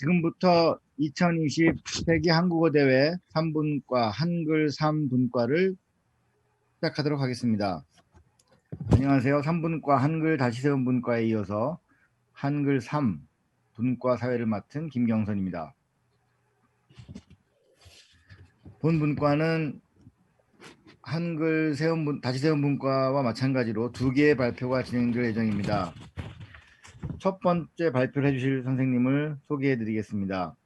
지금부터 2020 세계 한국어 대회 3분과 한글 3분과를 시작하도록 하겠습니다. 안녕하세요. 3분과 한글 다시 세운 분과에 이어서 한글 3분과 사회를 맡은 김경선입니다. 본 분과는 한글 다시 세운 분과와 마찬가지로 2개의 발표가 진행될 예정입니다. 첫 번째 발표를 해주실 선생님을 소개해 드리겠습니다.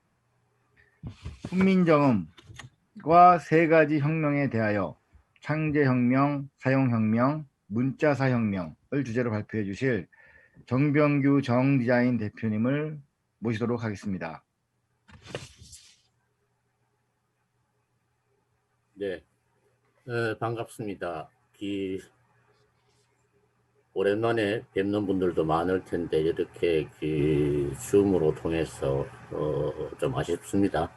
훈민정음과 3가지 혁명에 대하여 창제혁명, 사용혁명, 문자사혁명을 주제로 발표해 주실 정병규 정디자인 대표님을 모시도록 하겠습니다. 네, 반갑습니다. 오랜만에 뵙는 분들도 많을 텐데 이렇게 줌으로 통해서 좀 아쉽습니다.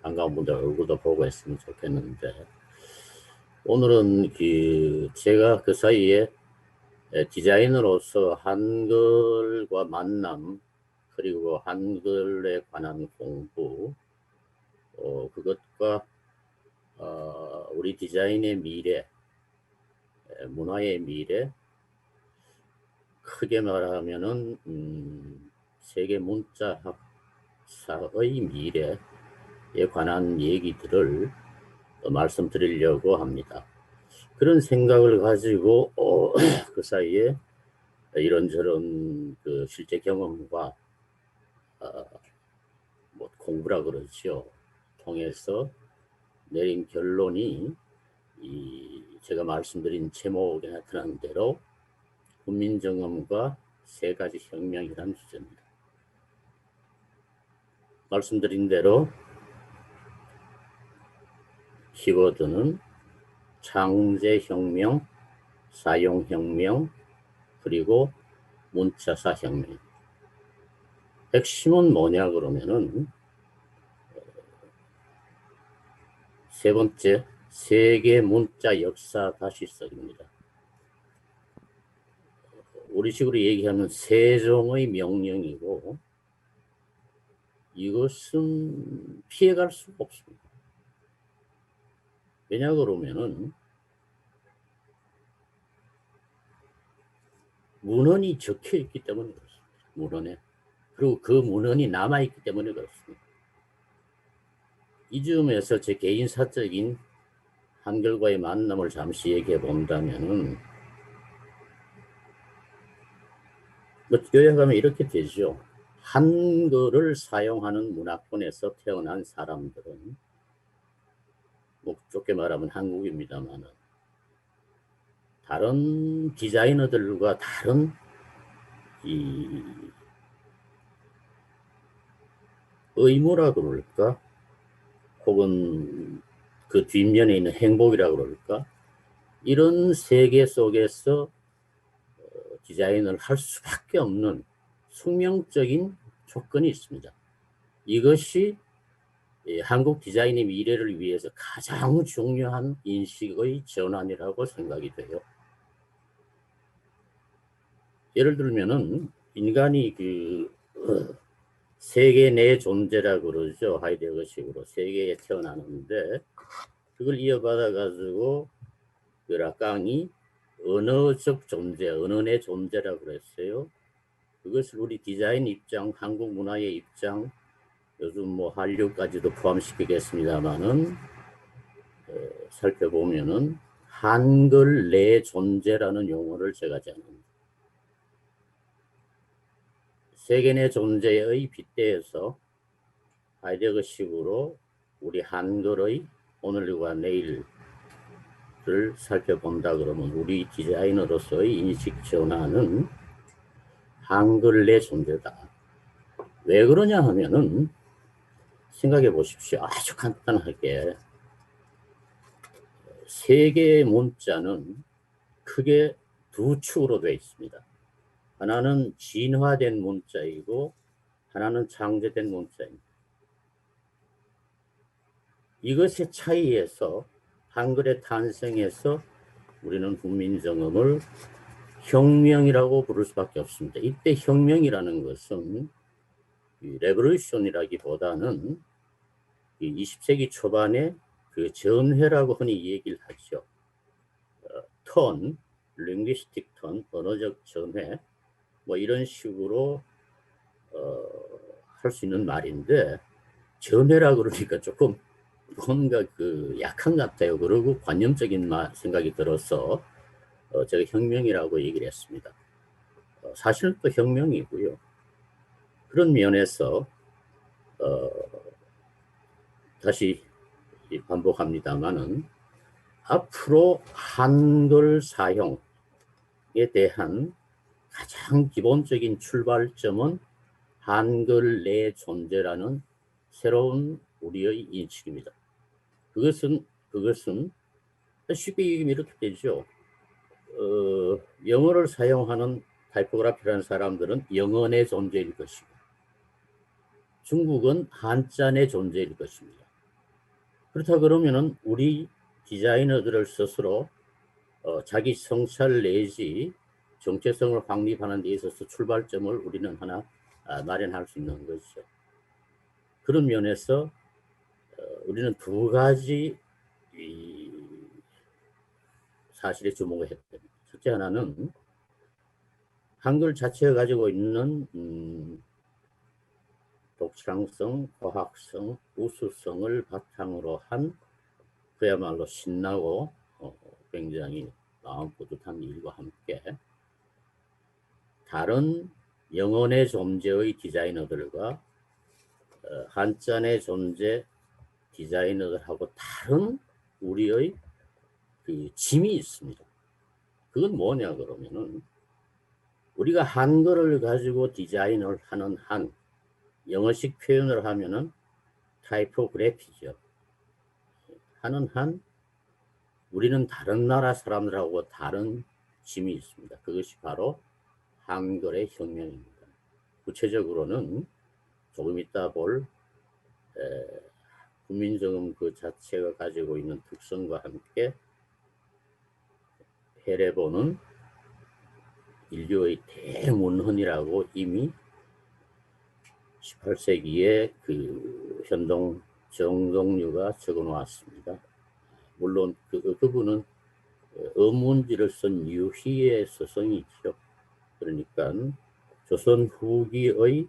반가운 분들 얼굴도 보고 했으면 좋겠는데 오늘은 제가 그 사이에 디자이너로서 한글과 만남 그리고 한글에 관한 공부 그것과 우리 디자인의 미래, 문화의 미래, 크게 말하면은 세계 문자학사의 미래에 관한 얘기들을 말씀드리려고 합니다. 그런 생각을 가지고 그 사이에 이런저런 그 실제 경험과 뭐 공부라 그러죠. 통해서 내린 결론이 제가 말씀드린 제목에 나타난 대로 훈민정음과 3가지 혁명이라는 주제입니다. 말씀드린 대로 키워드는 창제혁명, 사용혁명, 그리고 문자사혁명. 핵심은 뭐냐 그러면은 3번째, 세계 문자 역사 다시석입니다. 우리식으로 얘기하면 세종의 명령이고 이것은 피해갈 수가 없습니다. 왜냐 그러면은 문헌이 적혀 있기 때문에 그렇습니다. 문헌에. 그리고 그 문헌이 남아있기 때문에 그렇습니다. 이 점에서 제 개인 사적인 한글과의 만남을 잠시 얘기해 본다면은 요약하면 이렇게 되죠. 한글을 사용하는 문화권에서 태어난 사람들은 뭐 좁게 말하면 한국입니다만은 다른 디자이너들과 다른 이 의무라 그럴까? 혹은 그 뒷면에 있는 행복이라 그럴까? 이런 세계 속에서 디자인을 할 수밖에 없는 숙명적인 조건이 있습니다. 이것이 한국 디자인의 미래를 위해서 가장 중요한 인식의 전환이라고 생각이 돼요. 예를 들면은 인간이 세계 내 존재라 그러죠. 하이데거식으로 세계에 태어나는데 그걸 이어받아 가지고 라깡이 언어적 존재, 언어의 존재라 그랬어요. 그것을 우리 디자인 입장, 한국 문화의 입장, 요즘 뭐 한류까지도 포함시키겠습니다만은 살펴보면은 한글 내 존재라는 용어를 제가 정합니다. 세계 내 존재의 빗대에서 하이데거식으로 우리 한글의 오늘과 내일을 살펴본다 그러면 우리 디자이너로서의 인식 전환은 한글 내 존재다. 왜 그러냐 하면은 생각해 보십시오. 아주 간단하게 세계의 문자는 크게 2축으로 되어 있습니다. 하나는 진화된 문자이고 하나는 창제된 문자입니다. 이것의 차이에서 한글의 탄생에서 우리는 훈민정음을 혁명이라고 부를 수밖에 없습니다. 이때 혁명이라는 것은 레볼루션이라기보다는 이 20세기 초반에 그 전회라고 흔히 얘기를 하죠. 턴, 링귀스틱 턴, 언어적 전회, 뭐 이런 식으로 할 수 있는 말인데, 전회라 그러니까 조금 뭔가 그 약한 것 같아요. 그리고 관념적인 생각이 들어서 제가 혁명이라고 얘기를 했습니다. 사실은 또 혁명이고요. 그런 면에서 다시 반복합니다만은 앞으로 한글 사용에 대한 가장 기본적인 출발점은 한글 내 존재라는 새로운 우리의 인식입니다. 그것은 쉽게 얘기하면 이렇게 되죠. 영어를 사용하는 타이포그래피라는 사람들은 영어 내 존재일 것이고, 중국은 한자 내 존재일 것입니다. 그렇다 그러면은 우리 디자이너들을 스스로 자기 성찰 내지 정체성을 확립하는 데 있어서 출발점을 우리는 하나 마련할 수 있는 것이죠. 그런 면에서 우리는 두 가지 사실에 주목을 해야 됩니다. 첫째 하나는 한글 자체가 가지고 있는 독창성, 과학성, 우수성을 바탕으로 한 그야말로 신나고 굉장히 마음 뿌듯한 일과 함께 다른 영혼의 존재의 디자이너들과 한자의 존재 디자이너들하고 다른 우리의 그 짐이 있습니다. 그건 뭐냐 그러면은 우리가 한글을 가지고 디자인을 하는 한, 영어식 표현을 하면은 타이포그래피죠. 하는 한 우리는 다른 나라 사람들하고 다른 짐이 있습니다. 그것이 바로 한글의 혁명입니다. 구체적으로는 조금 이따 볼 훈민정음 그 자체가 가지고 있는 특성과 함께 해례본은 인류의 대문헌이라고 이미 18세기에 그 현동 정동유가 적어 놓았습니다. 물론 그분은 어문지를 쓴 유희의 서성이죠. 그러니까 조선 후기의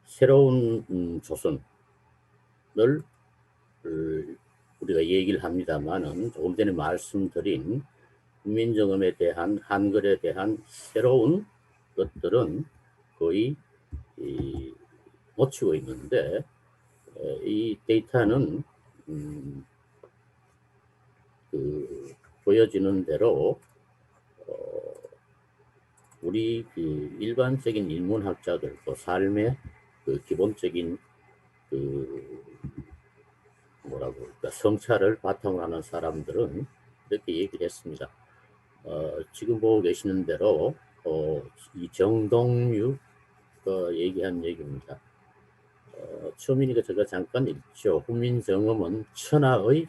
새로운 조선을 우리가 얘기를 합니다만은 조금 전에 말씀드린 훈민정음에 대한 한글에 대한 새로운 것들은 거의 놓치고 있는데, 이 데이터는 보여지는 대로 우리 그 일반적인 인문학자들도 삶의 그 기본적인 그 뭐라고 할까, 성찰을 바탕으로 하는 사람들은 이렇게 얘기를 했습니다. 지금 보고 계시는 대로 이 정동유가 얘기한 얘기입니다. 처음이니까 제가 잠깐 읽죠. 훈민정음은 천하의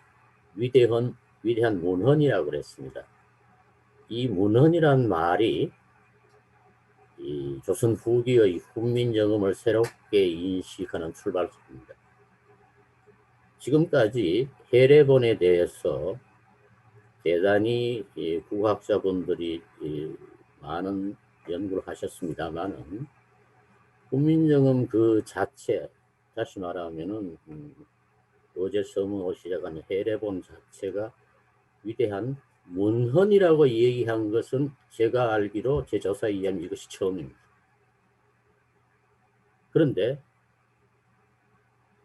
위대한 문헌이라고 그랬습니다. 이 문헌이란 말이 이 조선 후기의 훈민정음을 새롭게 인식하는 출발점입니다. 지금까지 해례본에 대해서 대단히 국학자분들이 많은 연구를 하셨습니다만은 훈민정음 그 자체, 다시 말하면은 어제 서문으로 시작하는 해례본 자체가 위대한 문헌이라고 얘기한 것은 제가 알기로 제 조사에 의하면 이것이 처음입니다. 그런데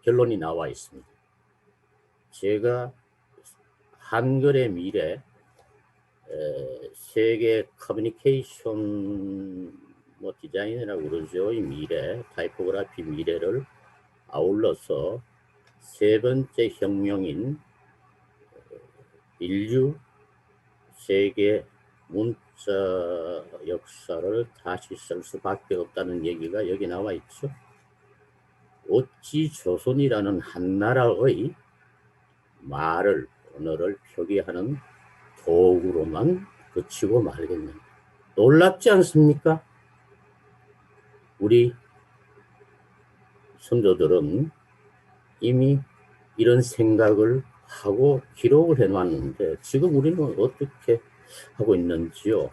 결론이 나와 있습니다. 제가 한글의 미래, 세계 커뮤니케이션 디자인이라고 그러죠. 이 미래, 타이포그래피 미래를 아울러서 세 번째 혁명인 인류 세계 문자 역사를 다시 쓸 수밖에 없다는 얘기가 여기 나와 있죠. 어찌 조선이라는 한 나라의 말을, 언어를 표기하는 도구로만 그치고 말겠는가. 놀랍지 않습니까? 우리 선조들은 이미 이런 생각을 하고 기록을 해놨는데 지금 우리는 어떻게 하고 있는지요?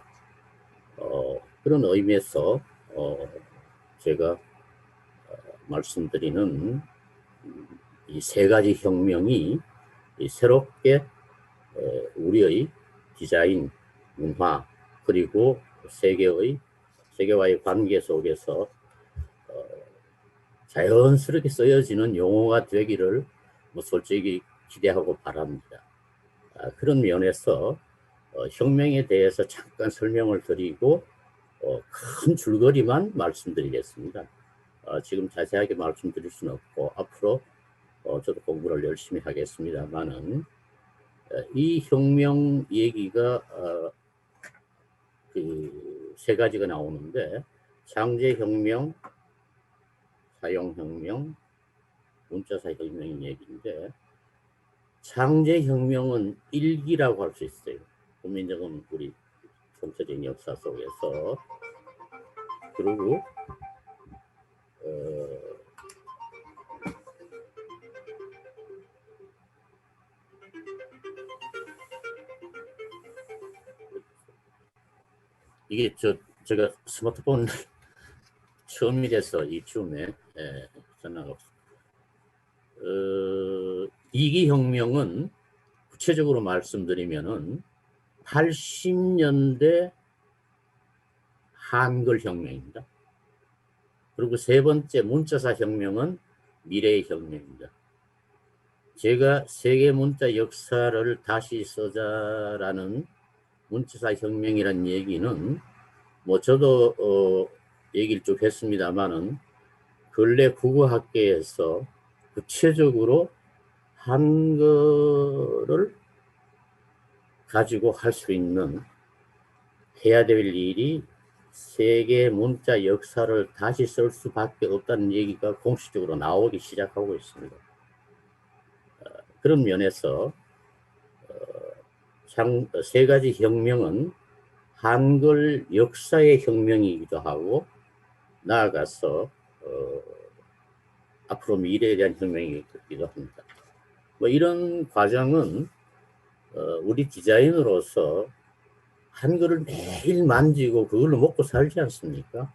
그런 의미에서 제가 말씀드리는 이 세 가지 혁명이 새롭게 우리의 디자인, 문화, 그리고 세계와의 관계 속에서 자연스럽게 쓰여지는 용어가 되기를 솔직히 기대하고 바랍니다. 그런 면에서 혁명에 대해서 잠깐 설명을 드리고 큰 줄거리만 말씀드리겠습니다. 지금 자세하게 말씀드릴 수는 없고 앞으로 저도 공부를 열심히 하겠습니다만은 이 혁명 얘기가 그 세 가지가 나오는데 창제혁명, 사용혁명, 문자사혁명 얘기인데 창제혁명은 일기라고 할 수 있어요. 국민적인 우리 전체적인 역사 속에서. 그리고 이게 제가 스마트폰 처음이라서 이쯤에 전화가 없습니다. 이기혁명은 구체적으로 말씀드리면은 80년대 한글혁명입니다. 그리고 세 번째 문자사 혁명은 미래의 혁명입니다. 제가 세계 문자 역사를 다시 써자라는 문자사 혁명이라는 얘기는 뭐 저도 얘기를 쭉 했습니다만은 근래 국어학계에서 구체적으로 한글을 가지고 할 수 있는 해야 될 일이 세계 문자 역사를 다시 쓸 수밖에 없다는 얘기가 공식적으로 나오기 시작하고 있습니다. 그런 면에서 세 가지 혁명은 한글 역사의 혁명이기도 하고 나아가서 앞으로 미래에 대한 혁명이기도 합니다. 뭐 이런 과정은 우리 디자이너로서 한글을 매일 만지고 그걸로 먹고 살지 않습니까?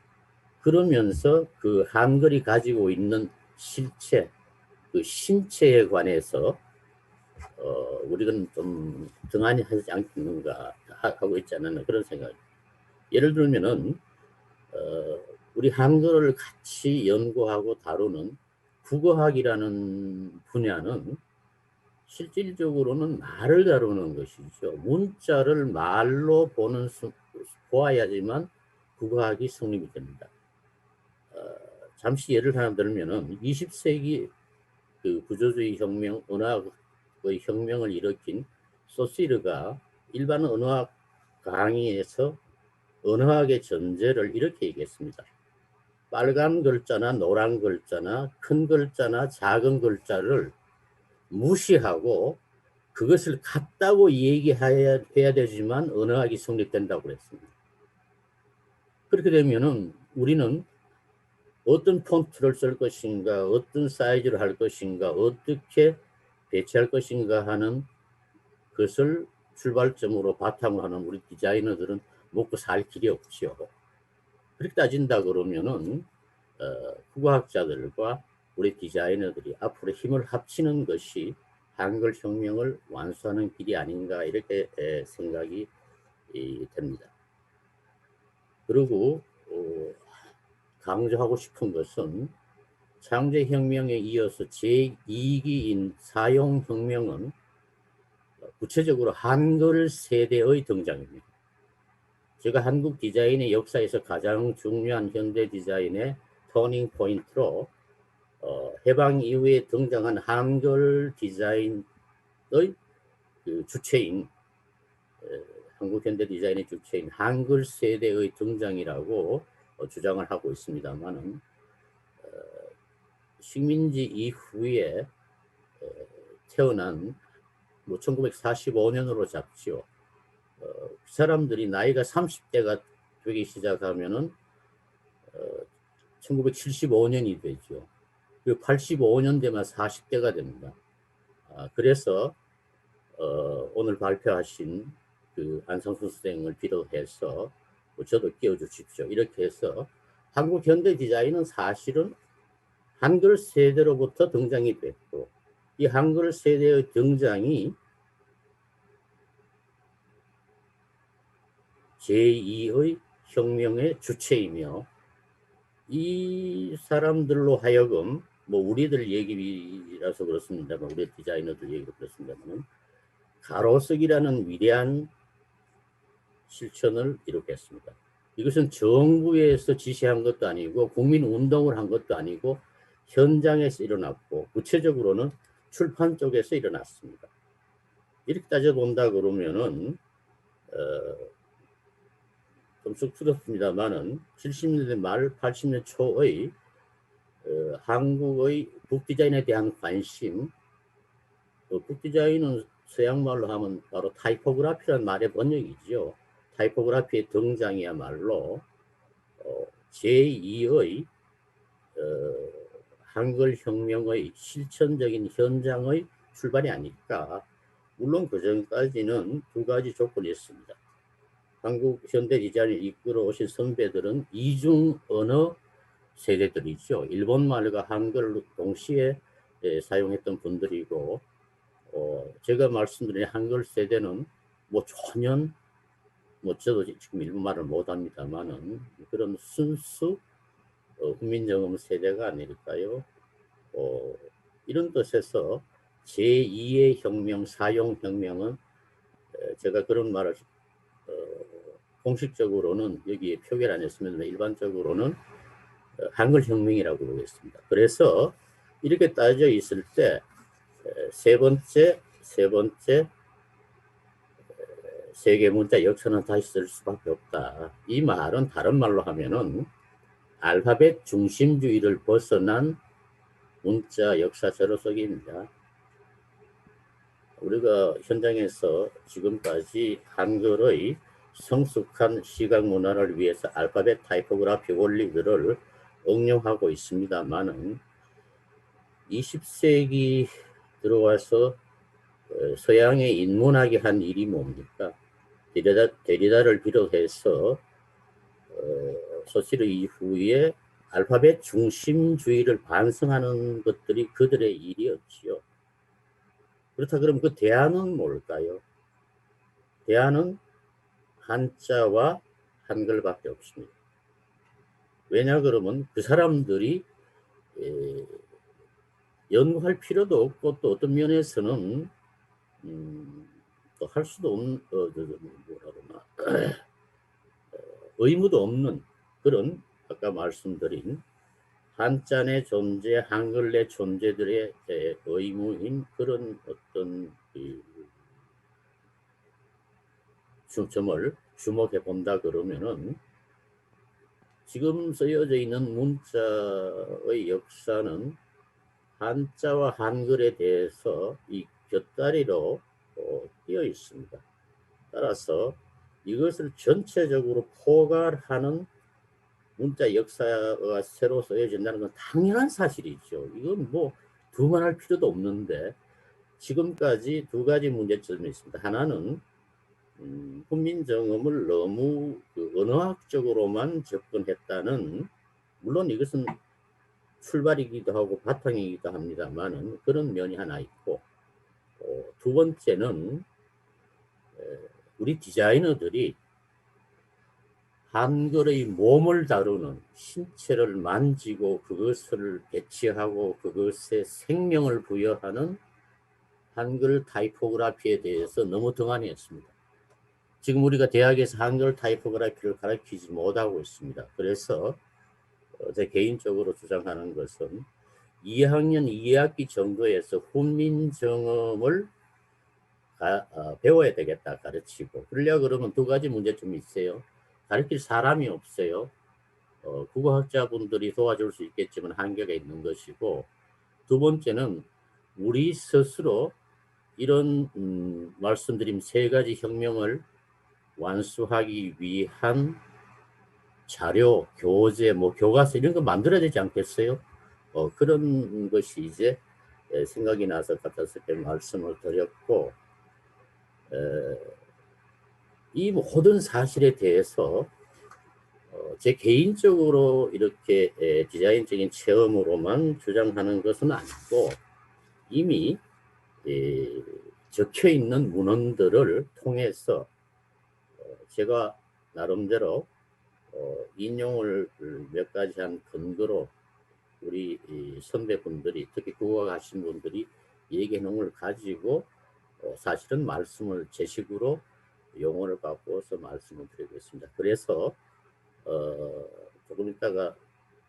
그러면서 그 한글이 가지고 있는 실체, 그 신체에 관해서 우리가 좀 등한히 하지 않겠는가 하고 있지 않나 그런 생각. 예를 들면은 우리 한글을 같이 연구하고 다루는 국어학이라는 분야는 실질적으로는 말을 다루는 것이죠. 문자를 말로 보아야지만 국어학이 성립이 됩니다. 잠시 예를 하나 들면은 20세기 그 구조주의 혁명, 언어학의 혁명을 일으킨 소시르가 일반 언어학 강의에서 언어학의 전제를 이렇게 얘기했습니다. 빨간 글자나 노란 글자나 큰 글자나 작은 글자를 무시하고 그것을 같다고 얘기해야 되지만 언어학이 성립된다고 그랬습니다. 그렇게 되면은 우리는 어떤 폰트를 쓸 것인가, 어떤 사이즈를 할 것인가, 어떻게 배치할 것인가 하는 것을 출발점으로 바탕으로 하는 우리 디자이너들은 먹고 살 길이 없죠. 그렇게 따진다 그러면은 국어학자들과 우리 디자이너들이 앞으로 힘을 합치는 것이 한글 혁명을 완수하는 길이 아닌가 이렇게 생각이 됩니다. 그리고 강조하고 싶은 것은 창제혁명에 이어서 제2기인 사용혁명은 구체적으로 한글 세대의 등장입니다. 제가 한국 디자인의 역사에서 가장 중요한 현대 디자인의 터닝 포인트로 해방 이후에 등장한 한글 디자인의 그 주체인 한국 현대 디자인의 주체인 한글 세대의 등장이라고 주장을 하고 있습니다만은 식민지 이후에 태어난 뭐 1945년으로 잡지요. 그 사람들이 나이가 30대가 되기 시작하면은 1975년이 되죠. 그리고 85년 되면 40대가 됩니다. 그래서 오늘 발표하신 그 안성수 선생을 비롯해서 저도 끼워주십시오. 이렇게 해서 한국 현대 디자인은 사실은 한글 세대로부터 등장이 됐고, 이 한글 세대의 등장이 제2의 혁명의 주체이며, 이 사람들로 하여금 뭐 우리들 얘기라서 그렇습니다만, 우리 디자이너들 얘기로 그렇습니다만, 가로쓰기라는 위대한 실천을 이룩했습니다. 이것은 정부에서 지시한 것도 아니고 국민운동을 한 것도 아니고 현장에서 일어났고, 구체적으로는 출판 쪽에서 일어났습니다. 이렇게 따져본다 그러면은 좀 쑥스럽습니다만은 70년대 말 80년 초의 한국의 북디자인에 대한 관심, 북디자인은 서양말로 하면 바로 타이포그라피라는 말의 번역이죠. 타이포그라피의 등장이야말로 제2의 한글 혁명의 실천적인 현장의 출발이 아닐까. 물론 그 전까지는 두 가지 조건이 있습니다. 한국 현대 디자인을 이끌어 오신 선배들은 이중 언어 세대들이죠. 일본말과 한글을 동시에 사용했던 분들이고, 제가 말씀드린 한글 세대는 뭐 전혀, 뭐 저도 지금 일본말을 못합니다만은 그런 순수 훈민정음 세대가 아닐까요? 이런 뜻에서 제2의 혁명, 사용혁명은 제가 그런 말을 공식적으로는 여기에 표기를 안 했으면 일반적으로는 한글 혁명이라고 보겠습니다. 그래서 이렇게 따져 있을 때 세 번째 세계 문자 역사는 다시 쓸 수밖에 없다. 이 말은 다른 말로 하면은 알파벳 중심주의를 벗어난 문자 역사 저로서기입니다. 우리가 현장에서 지금까지 한글의 성숙한 시각 문화를 위해서 알파벳 타이포그라피 원리들을 응용하고 있습니다만은 20세기 들어와서 서양의 인문학이 한 일이 뭡니까? 데리다를 비롯해서 소시르 이후에 알파벳 중심주의를 반성하는 것들이 그들의 일이었지요. 그렇다 그러면 그 대안은 뭘까요? 대안은 한자와 한글밖에 없습니다. 왜냐 그러면 그 사람들이 연구할 필요도 없고, 또 어떤 면에서는 또 할 수도 없는 의무도 없는 그런 아까 말씀드린 한자 내 존재, 한글 내 존재들의 의무인 그런 어떤 점을 주목해 본다 그러면은 지금 쓰여져 있는 문자의 역사는 한자와 한글에 대해서 이 곁다리로 띄어 있습니다. 따라서 이것을 전체적으로 포괄하는 문자 역사가 새로 쓰여진다는 건 당연한 사실이죠. 이건 뭐 두말할 필요도 없는데, 지금까지 두 가지 문제점이 있습니다. 하나는 훈민정음을 너무 언어학적으로만 접근했다는, 물론 이것은 출발이기도 하고 바탕이기도 합니다만은 그런 면이 하나 있고, 두 번째는 우리 디자이너들이 한글의 몸을 다루는, 신체를 만지고 그것을 배치하고 그것에 생명을 부여하는 한글 타이포그라피에 대해서 너무 등한히 했습니다. 지금 우리가 대학에서 한글 타이포그라피를 가르치지 못하고 있습니다. 그래서 제 개인적으로 주장하는 것은 2학년 2학기 정도에서 훈민정음을 배워야 되겠다, 가르치고. 그러려고 그러면 두 가지 문제점이 있어요. 가르칠 사람이 없어요. 국어학자분들이 도와줄 수 있겠지만 한계가 있는 것이고, 두 번째는 우리 스스로 이런 말씀드린 세 가지 혁명을 완수하기 위한 자료, 교재, 뭐 교과서 이런 거 만들어야 되지 않겠어요? 그런 것이 이제 생각이 나서 갖다 이렇게 말씀을 드렸고, 이 모든 사실에 대해서 제 개인적으로 이렇게 디자인적인 체험으로만 주장하는 것은 아니고, 이미 적혀 있는 문헌들을 통해서 제가 나름대로 인용을 몇 가지 한 근거로 우리 선배분들이, 특히 국어하신 분들이 얘기해 놓은 걸 가지고 사실은 말씀을 제 식으로 용어를 바꿔서 말씀을 드리겠습니다. 그래서 조금 있다가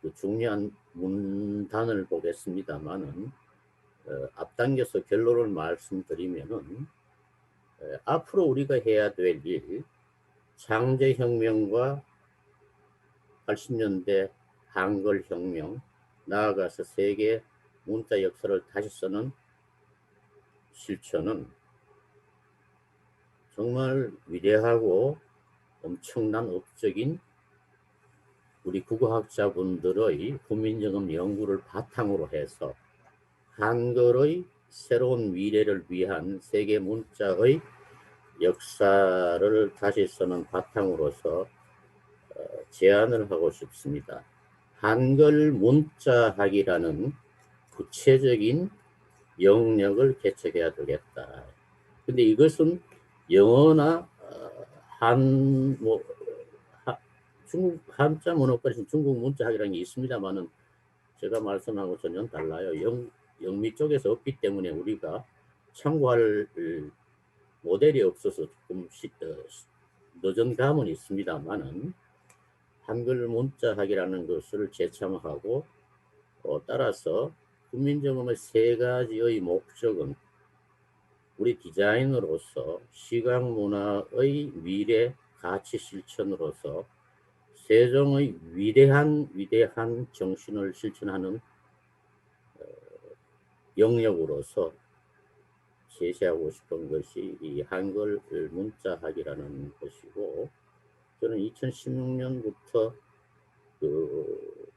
그 중요한 문단을 보겠습니다만은 앞당겨서 결론을 말씀드리면은 앞으로 우리가 해야 될 일, 창제혁명과 80년대 한글혁명, 나아가서 세계 문자 역사를 다시 쓰는 실천은 정말 위대하고 엄청난 업적인 우리 국어학자분들의 국민정음 연구를 바탕으로 해서 한글의 새로운 미래를 위한 세계 문자의 역사를 다시 쓰는 바탕으로서 제안을 하고 싶습니다. 한글 문자학이라는 구체적인 영역을 개척해야 되겠다. 근데 이것은 영어나 중국 한자 문학과에서 중국 문자학이라는 게 있습니다만은 제가 말씀하고 전혀 달라요. 영미 쪽에서 없기 때문에 우리가 참고할 모델이 없어서 조금 늦은 감은 있습니다만은 한글 문자학이라는 것을 제참하고 따라서 국민정음의 세 가지의 목적은 우리 디자인으로서 시각문화의 미래 가치 실천으로서 세종의 위대한 정신을 실천하는 영역으로서 제시하고 싶은 것이 이 한글 문자학이라는 것이고, 저는 2016년부터 그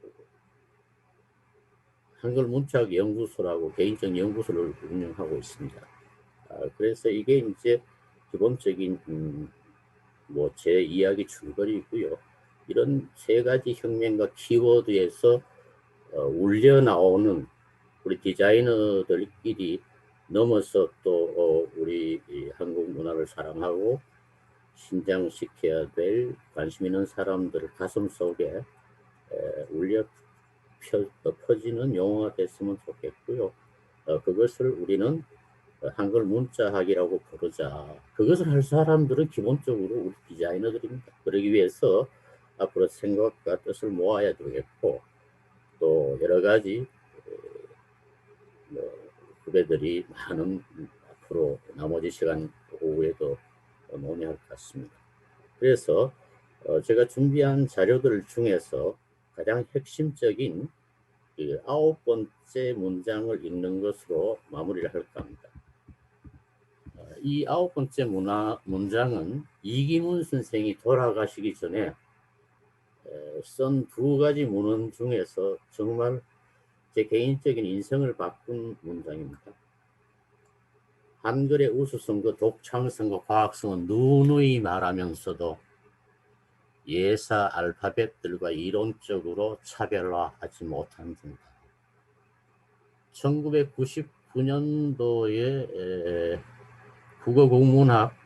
한글 문자학 연구소라고 개인적 연구소를 운영하고 있습니다. 그래서 이게 이제 기본적인 뭐 제 이야기 줄거리고요. 이런 세 가지 혁명과 키워드에서 울려 나오는 우리 디자이너들끼리 넘어서 또 우리 한국 문화를 사랑하고 신장시켜야 될 관심 있는 사람들 가슴속에 울려 퍼지는 용어가 됐으면 좋겠고요. 그것을 우리는 한글 문자학이라고 부르자. 그것을 할 사람들은 기본적으로 우리 디자이너들입니다. 그러기 위해서 앞으로 생각과 뜻을 모아야 되겠고, 또 여러 가지 후배들이 많은 앞으로 나머지 시간 오후에도 논의할 것 같습니다. 그래서 제가 준비한 자료들 중에서 가장 핵심적인 그 9번째 문장을 읽는 것으로 마무리를 할까 합니다. 이 9번째 문장은 이기문 선생이 돌아가시기 전에 쓴 두 가지 문헌 중에서 정말 제 개인적인 인생을 바꾼 문장입니다. 한글의 우수성과 독창성과 과학성은 누누이 말하면서도 예사 알파벳들과 이론적으로 차별화하지 못한 점이다. 1999년도에 국어국문학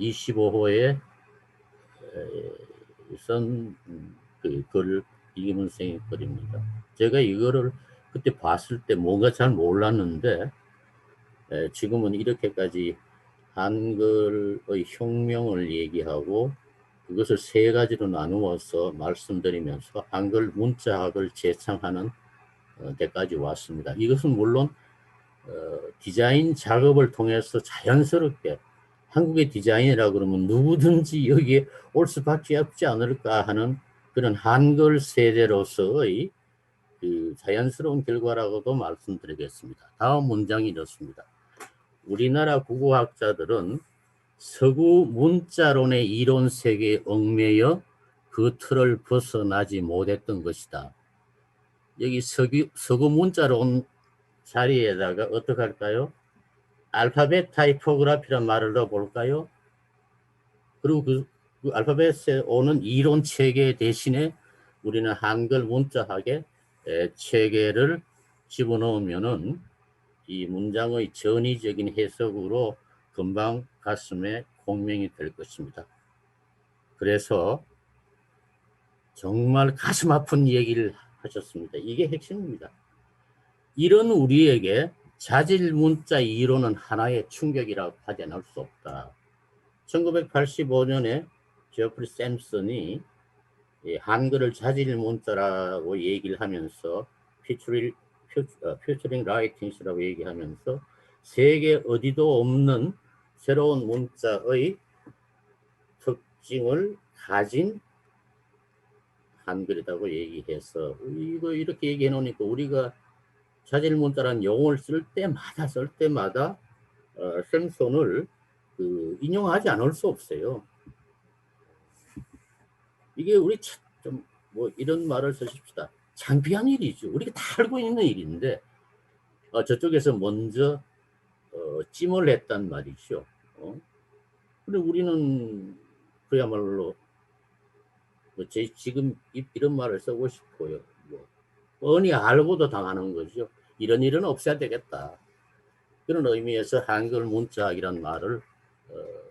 25호에 쓴 그 글, 이기문 선생의 글입니다. 제가 이거를 그때 봤을 때 뭔가 잘 몰랐는데 지금은 이렇게까지 한글의 혁명을 얘기하고 그것을 세 가지로 나누어서 말씀드리면서 한글 문자학을 제창하는 데까지 왔습니다. 이것은 물론 디자인 작업을 통해서 자연스럽게 한국의 디자인이라 그러면 누구든지 여기에 올 수밖에 없지 않을까 하는 그런 한글 세대로서의 그 자연스러운 결과라고도 말씀드리겠습니다. 다음 문장이 이렇습니다. 우리나라 국어학자들은 서구 문자론의 이론 세계에 얽매여 그 틀을 벗어나지 못했던 것이다. 여기 서구 문자로 온 자리에다가 어떻게 할까요? 알파벳 타이포그래피란 말을 넣어볼까요? 그리고 그 알파벳에 오는 이론 체계 대신에 우리는 한글 문자학의 체계를 집어넣으면은 이 문장의 전위적인 해석으로 금방 가슴에 공명이 될 것입니다. 그래서 정말 가슴 아픈 얘기를 하셨습니다. 이게 핵심입니다. 이런 우리에게 자질 문자 이론은 하나의 충격이라고 하지 않을 수 없다. 1985년에 제프리 샘슨이 한글을 자질 문자라고 얘기를 하면서 퓨처링 라이팅스라고 얘기하면서 세계 어디도 없는 새로운 문자의 특징을 가진 한글이라고 얘기해서 이거 이렇게 얘기해 놓으니까 우리가 자질 문자라는 용어를 쓸 때마다 샘슨을 인용하지 않을 수 없어요. 이게 우리 좀 뭐 이런 말을 쓰십시다. 창피한 일이죠. 우리가 다 알고 있는 일인데 저쪽에서 먼저 찜을 했단 말이죠. 근데 우리는 그야말로 지금 이런 말을 쓰고 싶어요. 뻔히 알고도 당하는 거죠. 이런 일은 없어야 되겠다. 그런 의미에서 한글 문자학이라는 말을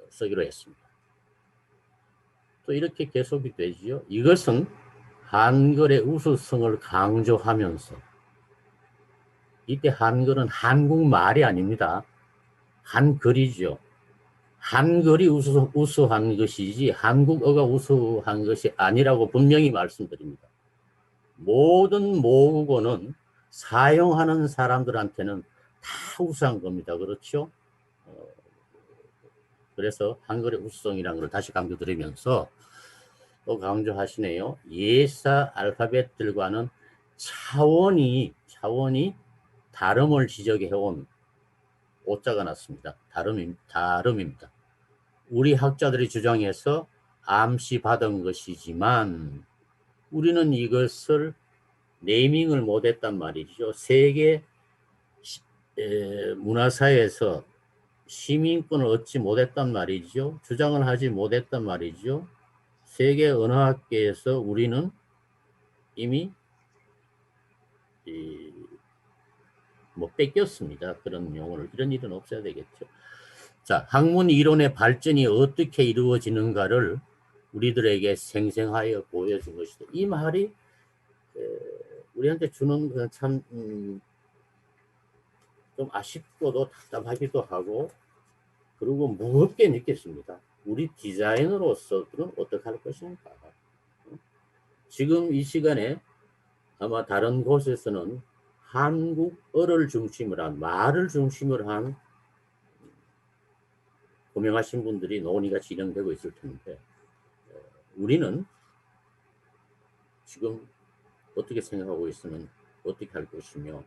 쓰기로 했습니다. 또 이렇게 계속이 되지요. 이것은 한글의 우수성을 강조하면서 이때 한글은 한국말이 아닙니다. 한글이죠. 한글이 우수한 것이지 한국어가 우수한 것이 아니라고 분명히 말씀드립니다. 모든 모국어는 사용하는 사람들한테는 다 우수한 겁니다. 그렇죠? 그래서 한글의 우수성이라는 걸 다시 강조드리면서 또 강조하시네요. 예사 알파벳들과는 차원이 다름을 지적해온 오자가 났습니다. 다름입니다. 우리 학자들이 주장해서 암시받은 것이지만 우리는 이것을 네이밍을 못했단 말이죠. 세계 문화사에서 시민권을 얻지 못했단 말이죠. 주장을 하지 못했단 말이죠. 세계 언어학계에서 우리는 이미 뺏겼습니다. 그런 용어를. 이런 일은 없어야 되겠죠. 자, 학문 이론의 발전이 어떻게 이루어지는가를 우리들에게 생생하여 보여준 것이다. 이 말이 우리한테 주는 건 참 좀 아쉽고도 답답하기도 하고 그리고 무겁게 느꼈습니다. 우리 디자이너로서는 어떻게 할 것인가. 지금 이 시간에 아마 다른 곳에서는 한국어를 중심으로 한 말을 중심으로 한 고명하신 분들이 논의가 진행되고 있을 텐데 우리는 지금 어떻게 생각하고 있으면 어떻게 할 것이며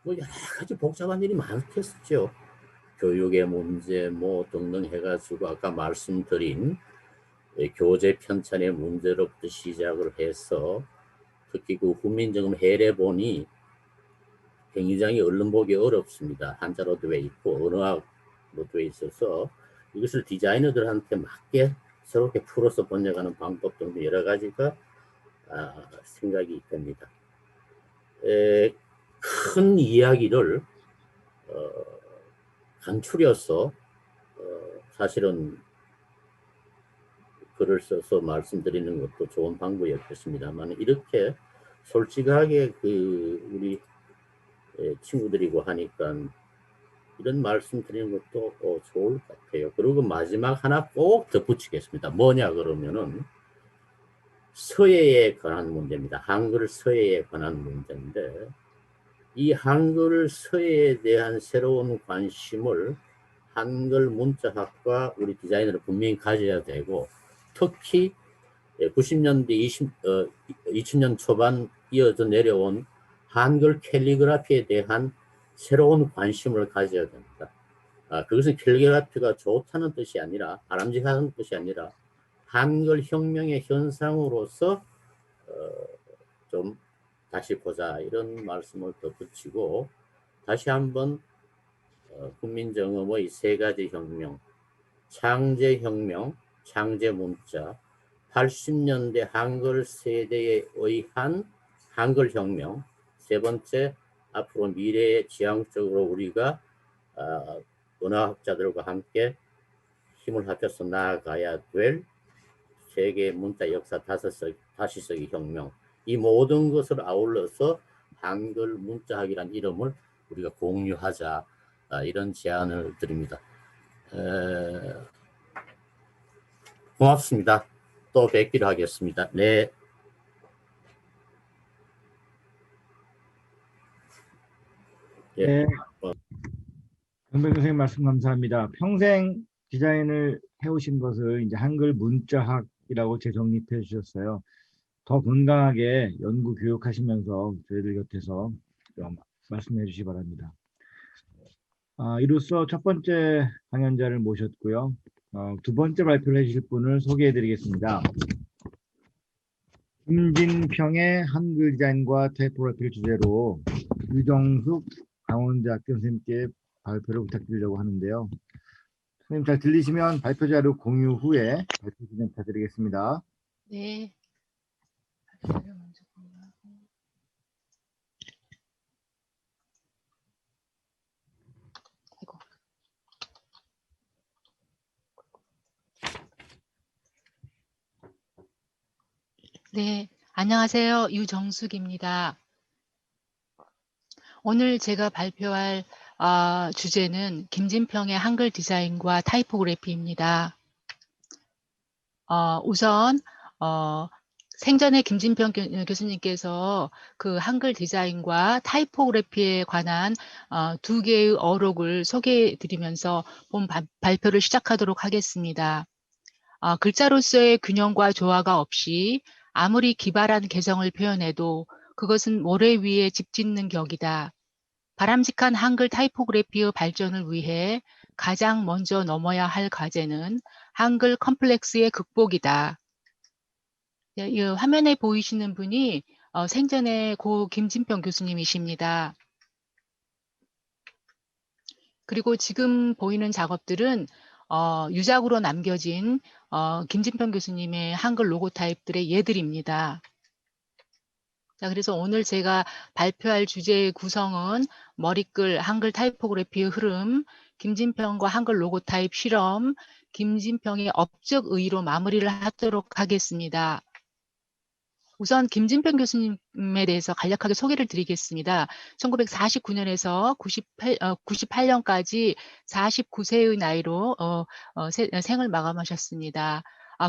뭐 여러 가지 복잡한 일이 많겠죠. 교육의 문제 뭐 등등 해가지고 아까 말씀드린 교재 편찬의 문제로부터 시작을 해서 특히 그 훈민정음 해례본이 굉장히 얼른 보기 어렵습니다. 한자로 되어 있고 언어학으로 되어 있어서 이것을 디자이너들한테 맞게 새롭게 풀어서 번역하는 방법 등 여러 가지가 생각이 됩니다. 큰 이야기를 간추려서 사실은 글을 써서 말씀드리는 것도 좋은 방법이었겠습니다만 이렇게 솔직하게 우리 친구들이고 하니까 이런 말씀 드리는 것도 좋을 것 같아요. 그리고 마지막 하나 꼭 덧붙이겠습니다. 뭐냐 그러면은 서예에 관한 문제입니다. 한글 서예에 관한 문제인데 이 한글 서예에 대한 새로운 관심을 한글 문자학과 우리 디자이너를 분명히 가져야 되고 특히 90년대 2000년 초반 이어져 내려온 한글 캘리그라피에 대한 새로운 관심을 가져야 됩니다. 그것은 캘리그라피가 좋다는 뜻이 아니라 바람직한 뜻이 아니라 한글 혁명의 현상으로서 좀 다시 보자 이런 말씀을 덧붙이고 다시 한번 훈민정음의 세 가지 혁명, 창제혁명, 창제문자, 80년대 한글 세대에 의한 한글혁명, 세 번째 앞으로 미래에 지향적으로 우리가 문화학자들과 함께 힘을 합쳐서 나아가야 될 세계 문자 역사 다시서기 혁명, 이 모든 것을 아울러서 한글 문자학이라는 이름을 우리가 공유하자, 이런 제안을 드립니다. 고맙습니다. 또 뵙기로 하겠습니다. 네. 예. 네. 정백 선생님 말씀 감사합니다. 평생 디자인을 해오신 것을 이제 한글 문자학이라고 재정립해 주셨어요. 더 건강하게 연구 교육하시면서 저희들 곁에서 좀 말씀해 주시기 바랍니다. 이로써 첫 번째 강연자를 모셨고요. 두 번째 발표를 해주실 분을 소개해 드리겠습니다. 김진평의 한글 디자인과 타이포그래피를 주제로 유정숙 강원대학교 선생님께 발표를 부탁드리려고 하는데요. 선생님 잘 들리시면 발표 자료 공유 후에 발표 진행 부탁드리겠습니다. 네. 발표를 먼저 공유하고. 아이고. 네, 안녕하세요. 유정숙입니다. 오늘 제가 발표할 주제는 김진평의 한글 디자인과 타이포그래피입니다. 우선 생전에 김진평 교수님께서 그 한글 디자인과 타이포그래피에 관한 두 개의 어록을 소개해 드리면서 본 발표를 시작하도록 하겠습니다. 글자로서의 균형과 조화가 없이 아무리 기발한 개성을 표현해도 그것은 모래 위에 집 짓는 격이다. 바람직한 한글 타이포그래피의 발전을 위해 가장 먼저 넘어야 할 과제는 한글 컴플렉스의 극복이다. 이 화면에 보이시는 분이 생전에 고 김진평 교수님이십니다. 그리고 지금 보이는 작업들은 유작으로 남겨진 김진평 교수님의 한글 로고 타입들의 예들입니다. 자, 그래서 오늘 제가 발표할 주제의 구성은 머리글 한글 타이포그래피의 흐름, 김진평과 한글 로고 타입 실험, 김진평의 업적 의의로 마무리를 하도록 하겠습니다. 우선 김진평 교수님에 대해서 간략하게 소개를 드리겠습니다. 1949년에서 98년까지 49세의 나이로 생을 마감하셨습니다.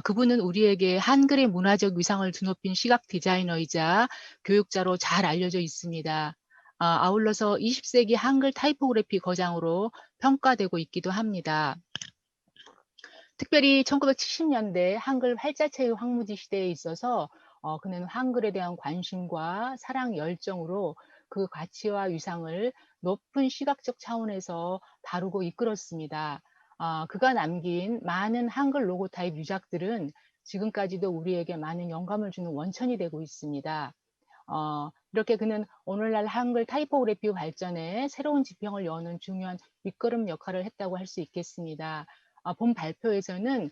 그분은 우리에게 한글의 문화적 위상을 드높인 시각 디자이너이자 교육자로 잘 알려져 있습니다. 아울러서 20세기 한글 타이포그래피 거장으로 평가되고 있기도 합니다. 특별히 1970년대 한글 활자체의 황무지 시대에 있어서 그는 한글에 대한 관심과 사랑 열정으로 그 가치와 위상을 높은 시각적 차원에서 다루고 이끌었습니다. 그가 남긴 많은 한글 로고 타입 유작들은 지금까지도 우리에게 많은 영감을 주는 원천이 되고 있습니다. 이렇게 그는 오늘날 한글 타이포그래피 발전에 새로운 지평을 여는 중요한 밑거름 역할을 했다고 할 수 있겠습니다. 본 발표에서는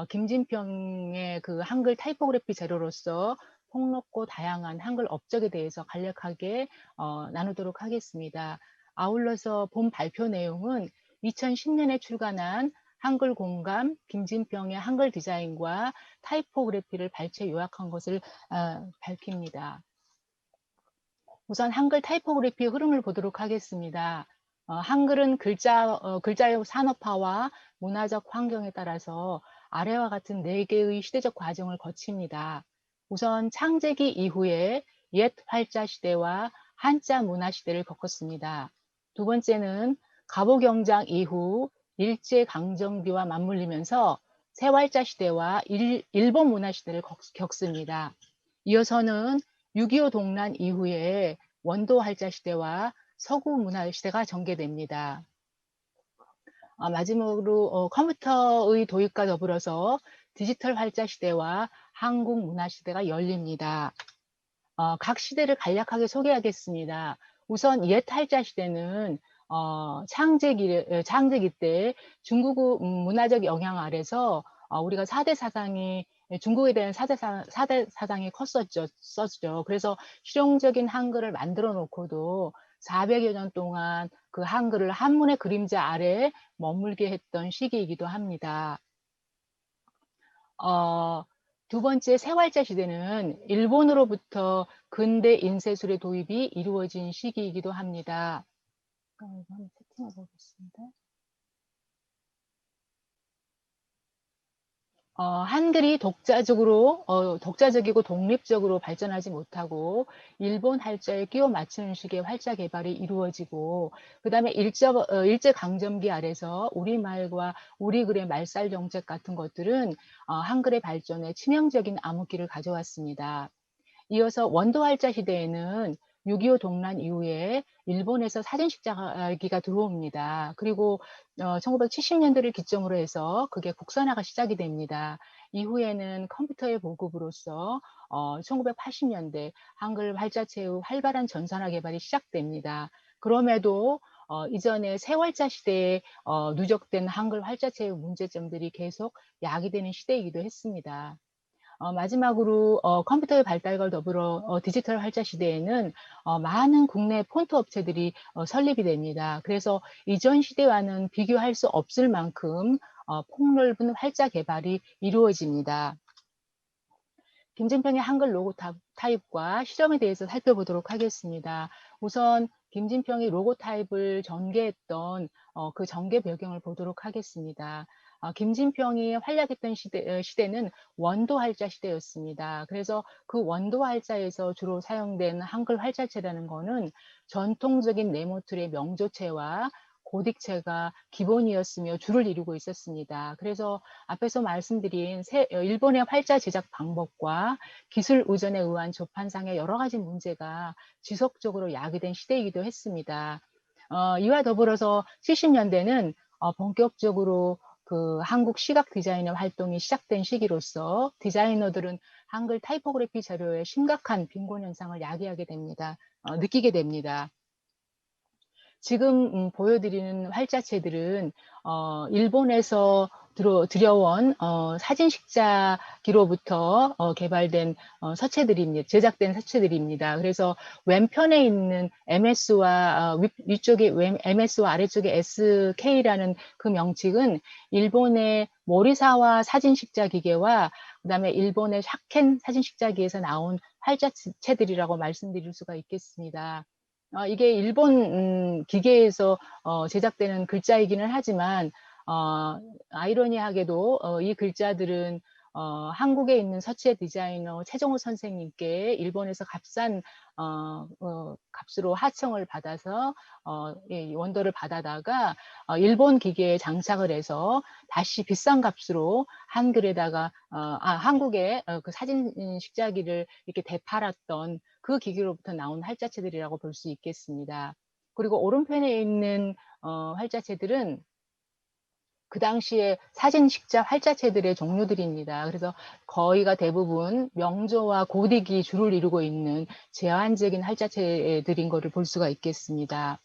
김진평의 그 한글 타이포그래피 재료로서 폭넓고 다양한 한글 업적에 대해서 간략하게 나누도록 하겠습니다. 아울러서 본 발표 내용은 2010년에 출간한 한글 공감 김진평의 한글 디자인과 타이포그래피를 발췌 요약한 것을 밝힙니다. 우선 한글 타이포그래피의 흐름을 보도록 하겠습니다. 한글은 글자의 산업화와 문화적 환경에 따라서 아래와 같은 4개의 시대적 과정을 거칩니다. 우선 창제기 이후에 옛 활자 시대와 한자 문화 시대를 겪었습니다. 두 번째는 갑오경장 이후 일제강점기와 맞물리면서 새활자 시대와 일본 문화 시대를 겪습니다. 이어서는 6.25 동란 이후에 원도 활자 시대와 서구 문화 시대가 전개됩니다. 마지막으로 컴퓨터의 도입과 더불어서 디지털 활자 시대와 한국 문화 시대가 열립니다. 각 시대를 간략하게 소개하겠습니다. 우선 옛 탈자 시대는 창제기 때 중국 문화적 영향 아래서 우리가 사대 사상이 중국에 대한 사대 사상이 컸었죠. 그래서 실용적인 한글을 만들어 놓고도 400여 년 동안 그 한글을 한문의 그림자 아래 머물게 했던 시기이기도 합니다. 두 번째 세활자 시대는 일본으로부터 근대 인쇄술의 도입이 이루어진 시기이기도 합니다. 이거 한번 세팅해 보겠습니다. 한글이 독자적이고 독립적으로 발전하지 못하고 일본 활자에 끼워 맞추는 식의 활자 개발이 이루어지고, 그 다음에 일제강점기 아래서 우리말과 우리글의 말살 정책 같은 것들은 한글의 발전에 치명적인 암흑기를 가져왔습니다. 이어서 원도 활자 시대에는 6.25 동란 이후에 일본에서 사진식자기가 들어옵니다. 그리고 1970년대를 기점으로 해서 그게 국산화가 시작이 됩니다. 이후에는 컴퓨터의 보급으로서 1980년대 한글 활자체의 활발한 전산화 개발이 시작됩니다. 그럼에도 이전에 세월자 시대에 누적된 한글 활자체의 문제점들이 계속 야기되는 시대이기도 했습니다. 마지막으로 컴퓨터의 발달과 더불어 디지털 활자 시대에는 많은 국내 폰트 업체들이 설립이 됩니다. 그래서 이전 시대와는 비교할 수 없을 만큼 폭넓은 활자 개발이 이루어집니다. 김진평의 한글 로고 타입과 실험에 대해서 살펴보도록 하겠습니다. 우선 김진평이 로고 타입을 전개했던 그 전개 배경을 보도록 하겠습니다. 김진평이 활약했던 시대는 원도 활자 시대였습니다. 그래서 그 원도 활자에서 주로 사용된 한글 활자체라는 것은 전통적인 네모틀의 명조체와 고딕체가 기본이었으며 주를 이루고 있었습니다. 그래서 앞에서 말씀드린 일본의 활자 제작 방법과 기술 의존에 의한 조판상의 여러 가지 문제가 지속적으로 야기된 시대이기도 했습니다. 이와 더불어서 70년대는 본격적으로 그 한국 시각 디자이너 활동이 시작된 시기로서 디자이너들은 한글 타이포그래피 자료에 심각한 빈곤 현상을 야기하게 됩니다. 느끼게 됩니다. 지금 보여드리는 활자체들은 일본에서 들여온 사진식자기로부터 개발된 제작된 서체들입니다. 그래서 왼편에 있는 MS와 위쪽에 MS와 아래쪽에 SK라는 그 명칭은 일본의 모리사와 사진식자 기계와 그다음에 일본의 샤켄 사진식자기에서 나온 활자체들이라고 말씀드릴 수가 있겠습니다. 이게 일본 기계에서 제작되는 글자이기는 하지만 아이러니하게도 이 글자들은 한국에 있는 서체 디자이너 최정호 선생님께 일본에서 값싼 값으로 하청을 받아서 원도를 받아다가 일본 기계에 장착을 해서 다시 비싼 값으로 한글에다가 한국의 그 사진 식자기를 이렇게 되팔았던 그 기계로부터 나온 활자체들이라고 볼 수 있겠습니다. 그리고 오른편에 있는 활자체들은 그 당시에 사진 식자 활자체들의 종류들입니다. 그래서 거의가 대부분 명조와 고딕이 주를 이루고 있는 제한적인 활자체들인 것을 볼 수가 있겠습니다.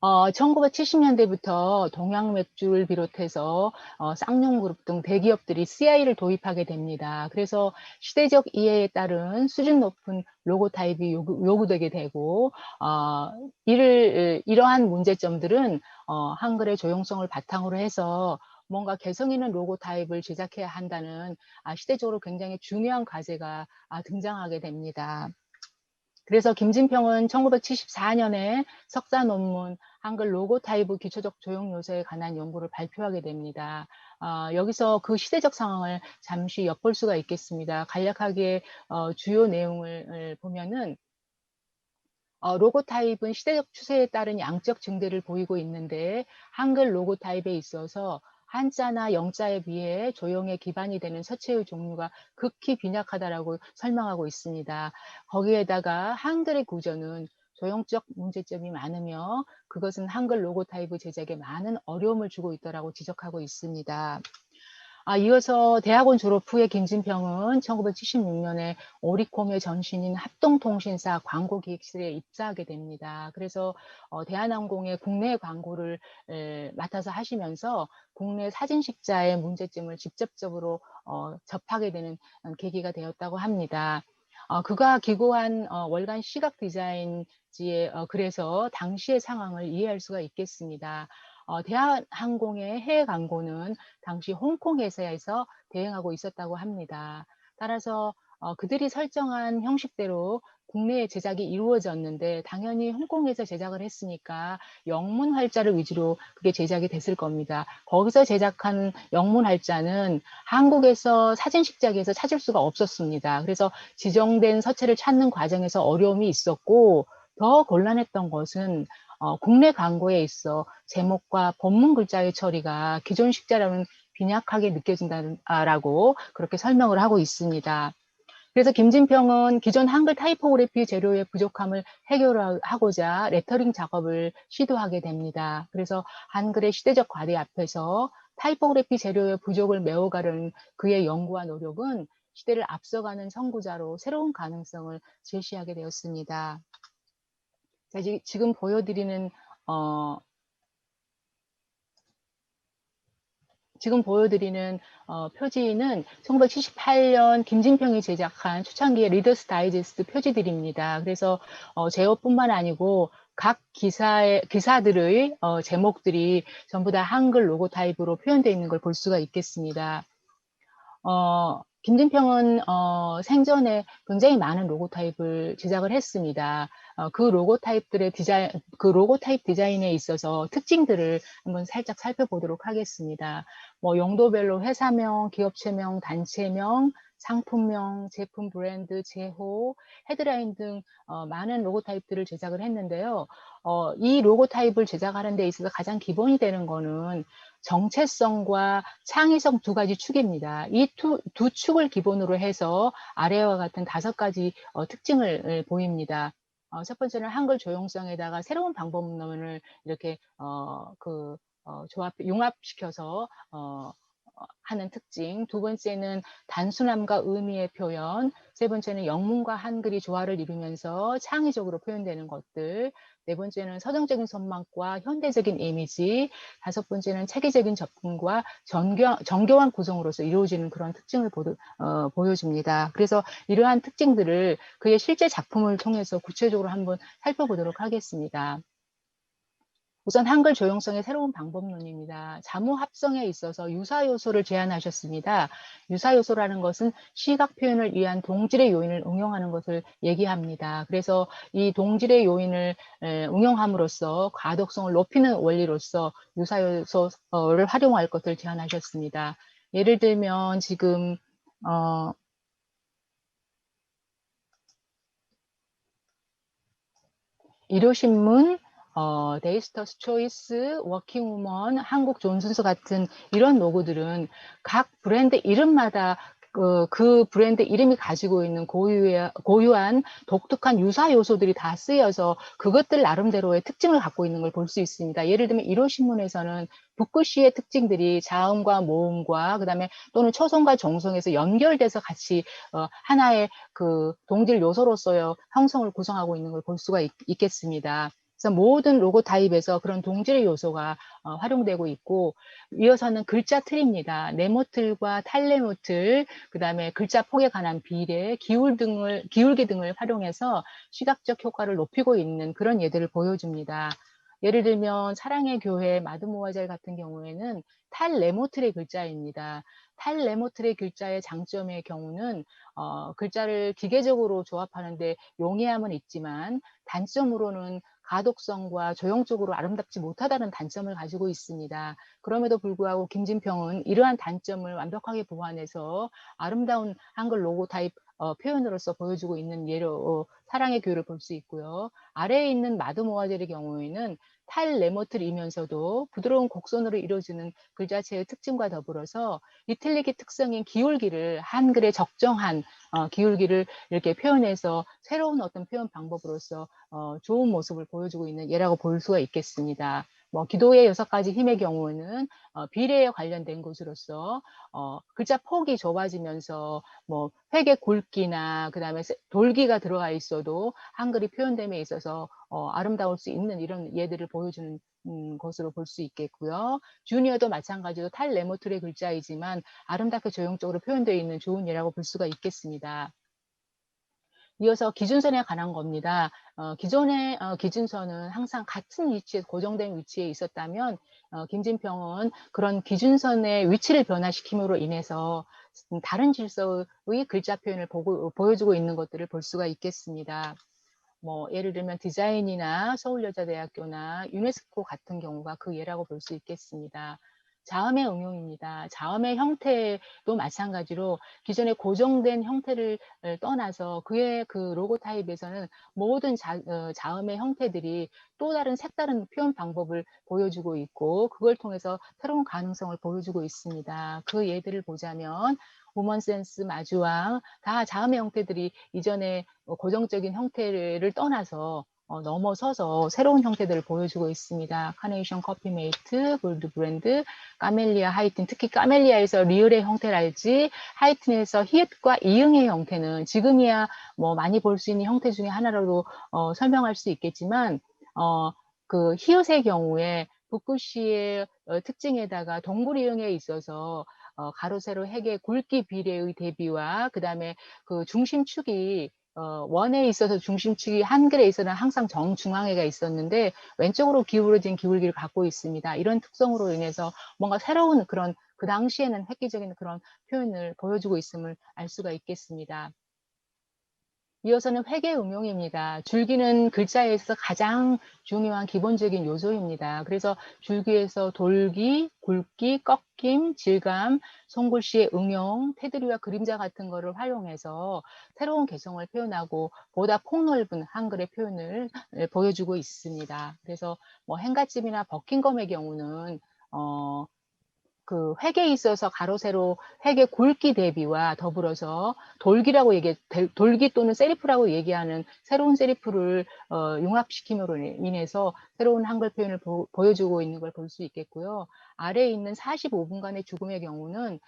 1970년대부터 동양맥주를 비롯해서 쌍용그룹 등 대기업들이 CI를 도입하게 됩니다. 그래서 시대적 이해에 따른 수준 높은 로고 타입이 요구되게 되고 이러한 문제점들은 한글의 조용성을 바탕으로 해서 뭔가 개성 있는 로고 타입을 제작해야 한다는 시대적으로 굉장히 중요한 과제가 등장하게 됩니다. 그래서 김진평은 1974년에 석사 논문 한글 로고 타입의 기초적 조형 요소에 관한 연구를 발표하게 됩니다. 여기서 그 시대적 상황을 잠시 엿볼 수가 있겠습니다. 간략하게 주요 내용을 보면은 로고 타입은 시대적 추세에 따른 양적 증대를 보이고 있는데 한글 로고 타입에 있어서 한자나 영자에 비해 조형에 기반이 되는 서체의 종류가 극히 빈약하다라고 설명하고 있습니다. 거기에다가 한글의 구조는 조형적 문제점이 많으며 그것은 한글 로고 타입의 제작에 많은 어려움을 주고 있다라고 지적하고 있습니다. 이어서 대학원 졸업 후에 김진평은 1976년에 오리콤의 전신인 합동통신사 광고기획실에 입사하게 됩니다. 그래서 대한항공의 국내 광고를 맡아서 하시면서 국내 사진식자의 문제점을 직접적으로 접하게 되는 계기가 되었다고 합니다. 그가 기고한 월간 시각 디자인지의 글에서 당시의 상황을 이해할 수가 있겠습니다. 대한항공의 해외 광고는 당시 홍콩 회사에서 대행하고 있었다고 합니다. 따라서 그들이 설정한 형식대로 국내에 제작이 이루어졌는데 당연히 홍콩에서 제작을 했으니까 영문 활자를 위주로 그게 제작이 됐을 겁니다. 거기서 제작한 영문 활자는 한국에서 사진식자기에서 찾을 수가 없었습니다. 그래서 지정된 서체를 찾는 과정에서 어려움이 있었고 더 곤란했던 것은 국내 광고에 있어 제목과 본문 글자의 처리가 기존 식자료는 빈약하게 느껴진다라고 그렇게 설명을 하고 있습니다. 그래서 김진평은 기존 한글 타이포그래피 재료의 부족함을 해결하고자 레터링 작업을 시도하게 됩니다. 그래서 한글의 시대적 과제 앞에서 타이포그래피 재료의 부족을 메워가려는 그의 연구와 노력은 시대를 앞서가는 선구자로 새로운 가능성을 제시하게 되었습니다. 자, 지금 보여드리는 표지는 1978년 김진평이 제작한 초창기의 리더스 다이제스트 표지들입니다. 그래서 제어뿐만 아니고 각 기사들의 제목들이 전부 다 한글 로고 타입으로 표현되어 있는 걸 볼 수가 있겠습니다. 김진평은 생전에 굉장히 많은 로고 타입을 제작을 했습니다. 그 로고 타입 디자인에 있어서 특징들을 한번 살짝 살펴보도록 하겠습니다. 용도별로 회사명, 기업체명, 단체명, 상품명, 제품 브랜드, 제호, 헤드라인 등 많은 로고 타입들을 제작을 했는데요. 이 로고 타입을 제작하는 데 있어서 가장 기본이 되는 거는 정체성과 창의성 두 가지 축입니다. 이 두 축을 기본으로 해서 아래와 같은 5가지 특징을 보입니다. 첫 번째는 한글 조용성에다가 새로운 방법론을 이렇게 융합시켜서 하는 특징. 두 번째는 단순함과 의미의 표현. 세 번째는 영문과 한글이 조화를 이루면서 창의적으로 표현되는 것들. 네 번째는 서정적인 선망과 현대적인 이미지. 다섯 번째는 체계적인 접근과 정교한 구성으로서 이루어지는 그런 특징을 보여줍니다. 그래서 이러한 특징들을 그의 실제 작품을 통해서 구체적으로 한번 살펴보도록 하겠습니다. 우선 한글 조용성의 새로운 방법론입니다. 자무 합성에 있어서 유사 요소를 제안하셨습니다. 유사 요소라는 것은 시각 표현을 위한 동질의 요인을 응용하는 것을 얘기합니다. 그래서 이 동질의 요인을 응용함으로써 가독성을 높이는 원리로서 유사 요소를 활용할 것을 제안하셨습니다. 예를 들면 지금 일요신문, 데이스터스 초이스, 워킹우먼, 한국 존슨스 같은 이런 로고들은 각 브랜드 이름마다 그 브랜드 이름이 가지고 있는 고유한 독특한 유사 요소들이 다 쓰여서 그것들 나름대로의 특징을 갖고 있는 걸 볼 수 있습니다. 예를 들면 1호 신문에서는 붓글씨의 특징들이 자음과 모음과 그다음에 또는 초성과 종성에서 연결돼서 같이 하나의 그 동질 요소로서의 형성을 구성하고 있는 걸 볼 수가 있겠습니다. 그래서 모든 로고 타입에서 그런 동질의 요소가 활용되고 있고, 이어서는 글자 틀입니다. 네모틀과 탈네모틀, 그 다음에 글자 폭에 관한 비례, 기울기 등을 활용해서 시각적 효과를 높이고 있는 그런 예들을 보여줍니다. 예를 들면 사랑의 교회 마드모아젤 같은 경우에는 탈네모틀의 글자입니다. 탈네모틀의 글자의 장점의 경우는 글자를 기계적으로 조합하는데 용이함은 있지만 단점으로는 가독성과 조형적으로 아름답지 못하다는 단점을 가지고 있습니다. 그럼에도 불구하고 김진평은 이러한 단점을 완벽하게 보완해서 아름다운 한글 로고 타입 표현으로서 보여주고 있는 예로 사랑의 교회를 볼 수 있고요. 아래에 있는 마드모아젤의 경우에는 탈레모틀이면서도 부드러운 곡선으로 이루어지는 글자체의 특징과 더불어서 이틀리기 특성인 기울기를 한글의 적정한 기울기를 이렇게 표현해서 새로운 어떤 표현 방법으로서 좋은 모습을 보여주고 있는 예라고 볼 수가 있겠습니다. 뭐 기도의 6가지 힘의 경우는 비례에 관련된 것으로서 글자 폭이 좁아지면서 뭐 획의 굵기나 그다음에 돌기가 들어가 있어도 한글이 표현됨에 있어서 아름다울 수 있는 이런 예들을 보여주는 것으로 볼 수 있겠고요. 주니어도 마찬가지로 탈레모툴의 글자이지만 아름답게 조형적으로 표현되어 있는 좋은 예라고 볼 수가 있겠습니다. 이어서 기준선에 관한 겁니다. 기존의 기준선은 항상 같은 위치에 고정된 위치에 있었다면 김진평은 그런 기준선의 위치를 변화시킴으로 인해서 다른 질서의 글자 표현을 보여주고 있는 것들을 볼 수가 있겠습니다. 뭐 예를 들면 디자인이나 서울여자대학교나 유네스코 같은 경우가 그 예라고 볼 수 있겠습니다. 자음의 응용입니다. 자음의 형태도 마찬가지로 기존의 고정된 형태를 떠나서 그의 그 로고 타입에서는 모든 자음의 형태들이 또 다른 색다른 표현 방법을 보여주고 있고 그걸 통해서 새로운 가능성을 보여주고 있습니다. 그 예들을 보자면 우먼센스, 마주왕 다 자음의 형태들이 이전에 고정적인 형태를 떠나서 넘어서서 새로운 형태들을 보여주고 있습니다. 카네이션 커피메이트, 골드 브랜드, 까멜리아, 하이튼, 특히 까멜리아에서 리을의 형태랄지 하이튼에서 히읗과 이응의 형태는 지금이야 뭐 많이 볼 수 있는 형태 중에 하나라도 설명할 수 있겠지만 그 히읗의 경우에 북구시의 특징에다가 동굴이응에 있어서 가로 세로 획의 굵기 비례의 대비와 그 다음에 그 중심축이 원에 있어서 중심축이 한글에 있어서는 항상 정중앙에가 있었는데 왼쪽으로 기울어진 기울기를 갖고 있습니다. 이런 특성으로 인해서 뭔가 새로운 그런 그 당시에는 획기적인 그런 표현을 보여주고 있음을 알 수가 있겠습니다. 이어서는 획의 응용입니다. 줄기는 글자에서 가장 중요한 기본적인 요소입니다. 그래서 줄기에서 돌기, 굵기, 꺾임, 질감, 손글씨의 응용, 테두리와 그림자 같은 것을 활용해서 새로운 개성을 표현하고 보다 폭넓은 한글의 표현을 보여주고 있습니다. 그래서 뭐 행가집이나 버킹검의 경우는 그 획에 있어서 가로 세로 획의 굵기 대비와 더불어서 돌기라고 돌기 또는 세리프라고 얘기하는 새로운 세리프를 융합시킴으로 인해서 새로운 한글 표현을 보여주고 있는 걸 볼 수 있겠고요. 아래에 있는 45분간의 죽음의 경우는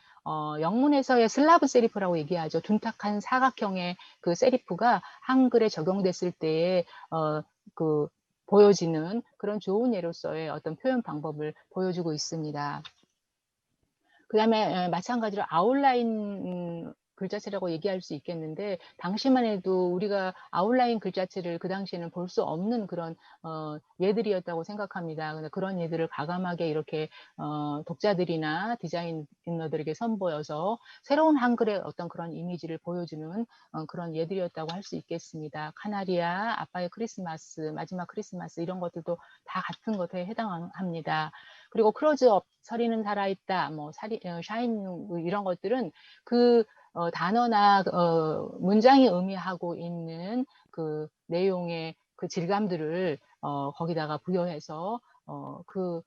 영문에서의 슬라브 세리프라고 얘기하죠. 둔탁한 사각형의 그 세리프가 한글에 적용됐을 때에 그 보여지는 그런 좋은 예로서의 어떤 표현 방법을 보여주고 있습니다. 그 다음에 마찬가지로 아웃라인 글자체라고 얘기할 수 있겠는데 당시만 해도 우리가 아웃라인 글자체를 그 당시에는 볼 수 없는 그런 예들이었다고 생각합니다. 그런 예들을 과감하게 이렇게 독자들이나 디자이너들에게 선보여서 새로운 한글의 어떤 그런 이미지를 보여주는 그런 예들이었다고 할 수 있겠습니다. 카나리아, 아빠의 크리스마스, 마지막 크리스마스 이런 것들도 다 같은 것에 해당합니다. 그리고 클로즈업, 서리는 살아있다, 뭐 샤인 이런 것들은 그 단어나 문장이 의미하고 있는 그 내용의 그 질감들을 거기다가 부여해서 그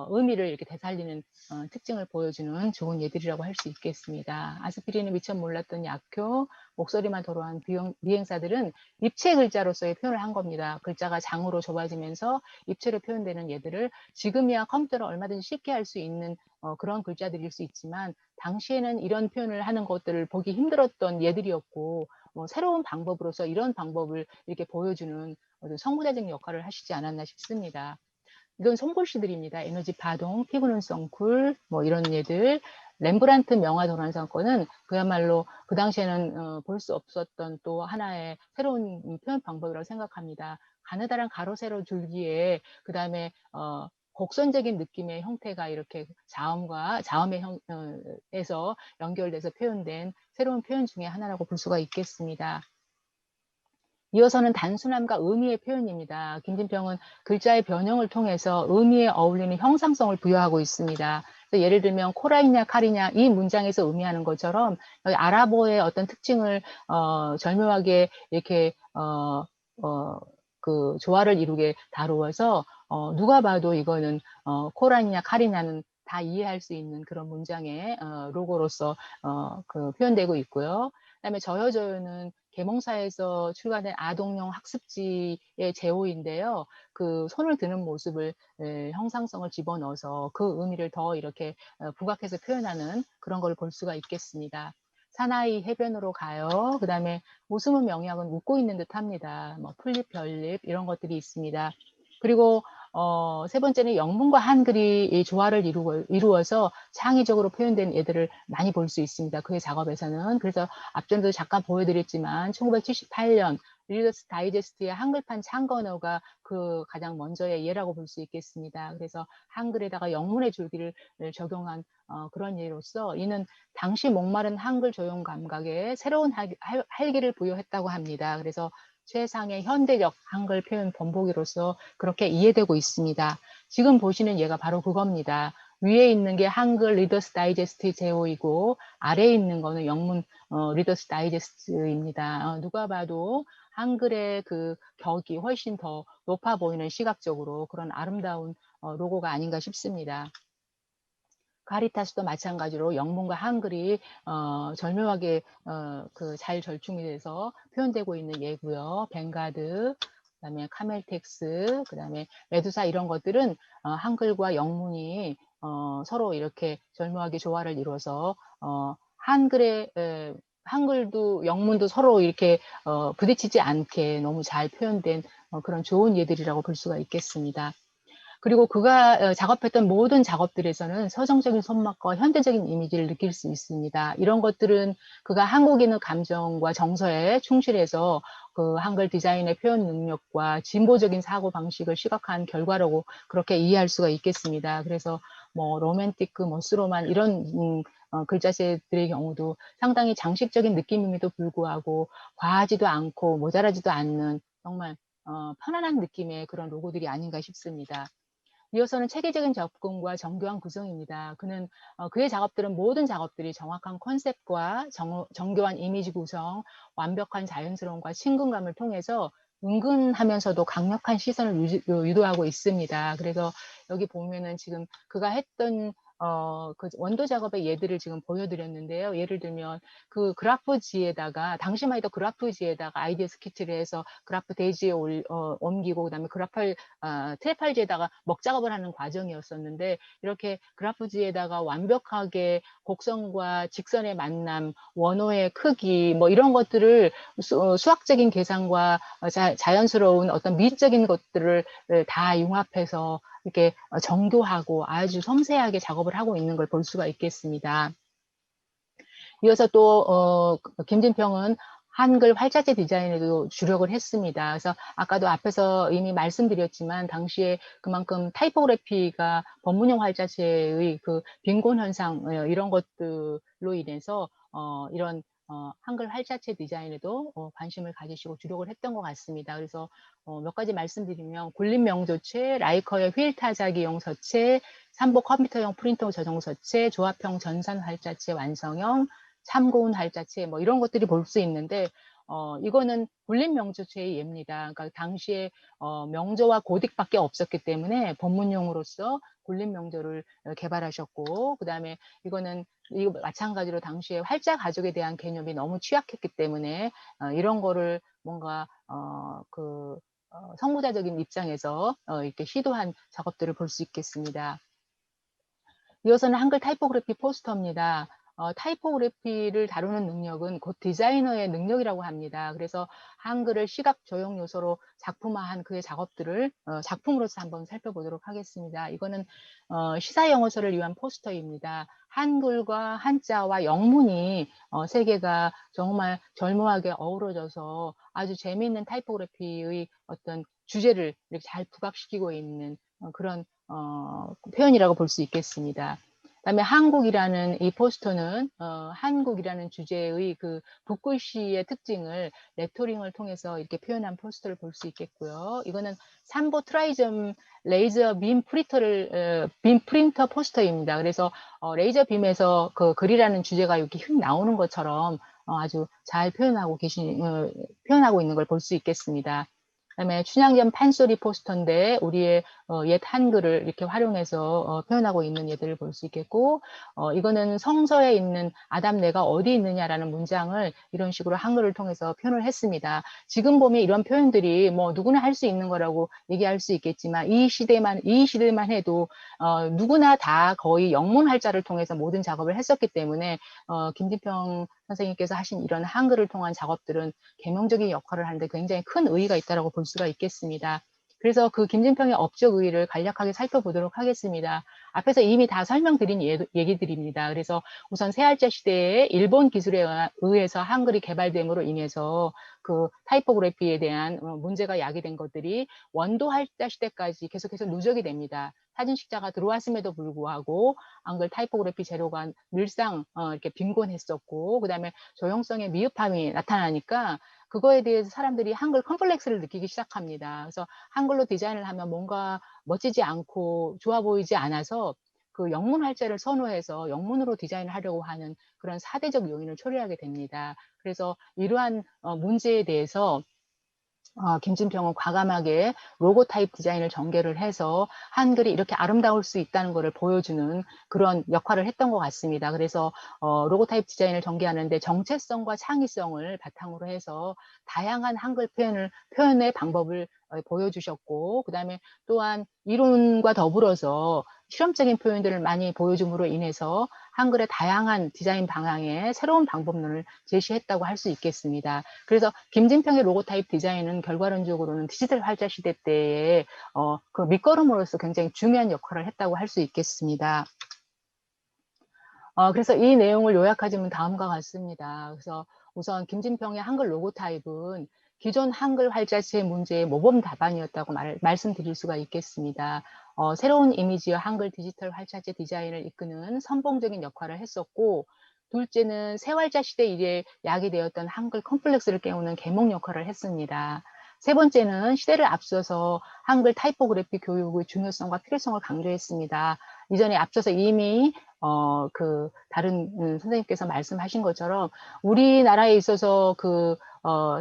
의미를 이렇게 되살리는 특징을 보여주는 좋은 예들이라고 할 수 있겠습니다. 아스피린을 미처 몰랐던 약효, 목소리만 도로한 비행사들은 입체 글자로서의 표현을 한 겁니다. 글자가 장으로 좁아지면서 입체로 표현되는 예들을 지금이야 컴퓨터로 얼마든지 쉽게 할 수 있는 그런 글자들일 수 있지만 당시에는 이런 표현을 하는 것들을 보기 힘들었던 예들이었고 새로운 방법으로서 이런 방법을 이렇게 보여주는 선구자적 역할을 하시지 않았나 싶습니다. 이건 손글씨들입니다. 에너지 파동, 피부는 썬쿨, 뭐 이런 예들. 렘브란트 명화 도란상권은 그야말로 그 당시에는 볼 수 없었던 또 하나의 새로운 표현 방법이라고 생각합니다. 가느다란 가로 세로 줄기에 그 다음에 곡선적인 느낌의 형태가 이렇게 자음의 에서 연결돼서 표현된 새로운 표현 중에 하나라고 볼 수가 있겠습니다. 이어서는 단순함과 의미의 표현입니다. 김진평은 글자의 변형을 통해서 의미에 어울리는 형상성을 부여하고 있습니다. 예를 들면 코라이냐 카리냐 이 문장에서 의미하는 것처럼 아랍어의 어떤 특징을 절묘하게 이렇게 그 조화를 이루게 다루어서 누가 봐도 이거는 코라이냐 카리냐는 다 이해할 수 있는 그런 문장의 로고로서 그 표현되고 있고요. 그다음에 저요저요는 계몽사에서 출간된 아동용 학습지의 제호인데요. 그 손을 드는 모습을 형상성을 집어넣어서 그 의미를 더 이렇게 부각해서 표현하는 그런 걸 볼 수가 있겠습니다. 사나이 해변으로 가요. 그다음에 웃음은 명약은 웃고 있는 듯합니다. 뭐 풀립, 별립 이런 것들이 있습니다. 그리고 세 번째는 영문과 한글이 이 조화를 이루어서 창의적으로 표현된 예들을 많이 볼 수 있습니다. 그의 작업에서는. 그래서 앞전도 잠깐 보여드렸지만 1978년 리더스 다이제스트의 한글판 창건어가 그 가장 먼저의 예라고 볼 수 있겠습니다. 그래서 한글에다가 영문의 줄기를 적용한 그런 예로서 이는 당시 목마른 한글 조형 감각에 새로운 활기를 부여했다고 합니다. 그래서 최상의 현대적 한글 표현 본보기로서 그렇게 이해되고 있습니다. 지금 보시는 예가 바로 그겁니다. 위에 있는 게 한글 리더스 다이제스트 제호이고 아래에 있는 거는 영문 리더스 다이제스트입니다. 누가 봐도 한글의 그 격이 훨씬 더 높아 보이는 시각적으로 그런 아름다운 로고가 아닌가 싶습니다. 카리타스도 마찬가지로 영문과 한글이 절묘하게 그 잘 절충이 돼서 표현되고 있는 예고요. 벵가드, 그다음에 카멜텍스, 그다음에 메두사 이런 것들은 한글과 영문이 서로 이렇게 절묘하게 조화를 이루어서 한글도 영문도 서로 이렇게 부딪히지 않게 너무 잘 표현된 그런 좋은 예들이라고 볼 수가 있겠습니다. 그리고 그가 작업했던 모든 작업들에서는 서정적인 손맛과 현대적인 이미지를 느낄 수 있습니다. 이런 것들은 그가 한국인의 감정과 정서에 충실해서 그 한글 디자인의 표현 능력과 진보적인 사고 방식을 시각한 결과라고 그렇게 이해할 수가 있겠습니다. 그래서 뭐 로맨티크, 머스로만 이런 글자체들의 경우도 상당히 장식적인 느낌임에도 불구하고 과하지도 않고 모자라지도 않는 정말 편안한 느낌의 그런 로고들이 아닌가 싶습니다. 이어서는 체계적인 접근과 정교한 구성입니다. 그의 작업들은 모든 작업들이 정확한 컨셉과 정교한 이미지 구성, 완벽한 자연스러움과 친근감을 통해서 은근하면서도 강력한 시선을 유도하고 있습니다. 그래서 여기 보면은 지금 그가 했던 그 원도 작업의 예들을 지금 보여드렸는데요. 예를 들면 그 그래프지에다가 당시만 해도 그래프지에다가 아이디어 스케치를 해서 그래프 대지에 옮기고 그다음에 트래팔지에다가 먹 작업을 하는 과정이었었는데 이렇게 그래프지에다가 완벽하게 곡선과 직선의 만남, 원호의 크기 뭐 이런 것들을 수학적인 계산과 자연스러운 어떤 미적인 것들을 다 융합해서 이렇게 정교하고 아주 섬세하게 작업을 하고 있는 걸 볼 수가 있겠습니다. 이어서 또 김진평은 한글 활자체 디자인에도 주력을 했습니다. 그래서 아까도 앞에서 이미 말씀드렸지만 당시에 그만큼 타이포그래피가 법문용 활자체의 그 빈곤 현상 이런 것들로 인해서 이런 한글 활자체 디자인에도 관심을 가지시고 주력을 했던 것 같습니다. 그래서 몇 가지 말씀드리면 굴림명조체, 라이커의 휠 타자기용 서체, 삼보 컴퓨터용 프린터 저장 서체, 조합형 전산 활자체 완성형, 참고운 활자체 뭐 이런 것들이 볼 수 있는데 이거는 굴림명조체의 예입니다. 그러니까 당시에 명조와 고딕밖에 없었기 때문에 법문용으로서 굴림명조를 개발하셨고 그다음에 이거 마찬가지로 당시에 활자 가족에 대한 개념이 너무 취약했기 때문에 이런 거를 뭔가 성무자적인 입장에서 이렇게 시도한 작업들을 볼 수 있겠습니다. 이어서는 한글 타이포그래피 포스터입니다. 타이포그래피를 다루는 능력은 곧 디자이너의 능력이라고 합니다. 그래서 한글을 시각 조형 요소로 작품화한 그의 작업들을 작품으로서 한번 살펴보도록 하겠습니다. 이거는 시사 영어서를 위한 포스터입니다. 한글과 한자와 영문이 세 개가 정말 절묘하게 어우러져서 아주 재미있는 타이포그래피의 어떤 주제를 이렇게 잘 부각시키고 있는 그런 표현이라고 볼 수 있겠습니다. 그다음에 한국이라는 이 포스터는 한국이라는 주제의 그 붓글씨의 특징을 레터링을 통해서 이렇게 표현한 포스터를 볼 수 있겠고요. 이거는 삼보 트라이점 레이저 빔 프린터 포스터입니다. 그래서 레이저 빔에서 그 글이라는 주제가 이렇게 휙 나오는 것처럼 아주 잘 표현하고 있는 걸 볼 수 있겠습니다. 그다음에 춘향전 판소리 포스터인데 우리의 옛 한글을 이렇게 활용해서 표현하고 있는 예들을 볼 수 있겠고, 이거는 성서에 있는 아담 내가 어디 있느냐라는 문장을 이런 식으로 한글을 통해서 표현을 했습니다. 지금 보면 이런 표현들이 뭐 누구나 할 수 있는 거라고 얘기할 수 있겠지만 이 시대만 해도 누구나 다 거의 영문 활자를 통해서 모든 작업을 했었기 때문에 김진평 선생님께서 하신 이런 한글을 통한 작업들은 계명적인 역할을 하는데 굉장히 큰 의의가 있다고 볼 수가 있겠습니다. 그래서 그 김진평의 업적 의의를 간략하게 살펴보도록 하겠습니다. 앞에서 이미 다 설명드린 얘기들입니다. 그래서 우선 세알자 시대에 일본 기술에 의해서 한글이 개발됨으로 인해서 그 타이포그래피에 대한 문제가 야기된 것들이 원도 활자 시대까지 계속해서 누적이 됩니다. 사진식자가 들어왔음에도 불구하고 한글 타이포그래피 재료가 늘상 이렇게 빈곤했었고, 그다음에 조형성의 미흡함이 나타나니까 그거에 대해서 사람들이 한글 컴플렉스를 느끼기 시작합니다. 그래서 한글로 디자인을 하면 뭔가 멋지지 않고 좋아 보이지 않아서 그 영문 활자를 선호해서 영문으로 디자인을 하려고 하는 그런 사대적 요인을 초래하게 됩니다. 그래서 이러한 문제에 대해서 김진평은 과감하게 로고 타입 디자인을 전개를 해서 한글이 이렇게 아름다울 수 있다는 것을 보여주는 그런 역할을 했던 것 같습니다. 그래서 로고 타입 디자인을 전개하는데 정체성과 창의성을 바탕으로 해서 다양한 한글 표현의 방법을 보여주셨고, 그다음에 또한 이론과 더불어서 실험적인 표현들을 많이 보여줌으로 인해서 한글의 다양한 디자인 방향의 새로운 방법론을 제시했다고 할 수 있겠습니다. 그래서 김진평의 로고 타입 디자인은 결과론적으로는 디지털 활자 시대 때에 그 밑거름으로서 굉장히 중요한 역할을 했다고 할 수 있겠습니다. 그래서 이 내용을 요약하자면 다음과 같습니다. 그래서 우선 김진평의 한글 로고 타입은 기존 한글 활자체 문제의 모범 답안이었다고 말씀드릴 수가 있겠습니다. 새로운 이미지와 한글 디지털 활자체 디자인을 이끄는 선봉적인 역할을 했었고, 둘째는 새활자 시대 이래 야기되었던 한글 컴플렉스를 깨우는 계몽 역할을 했습니다. 세 번째는 시대를 앞서서 한글 타이포그래피 교육의 중요성과 필요성을 강조했습니다. 이전에 앞서서 이미 다른 선생님께서 말씀하신 것처럼 우리나라에 있어서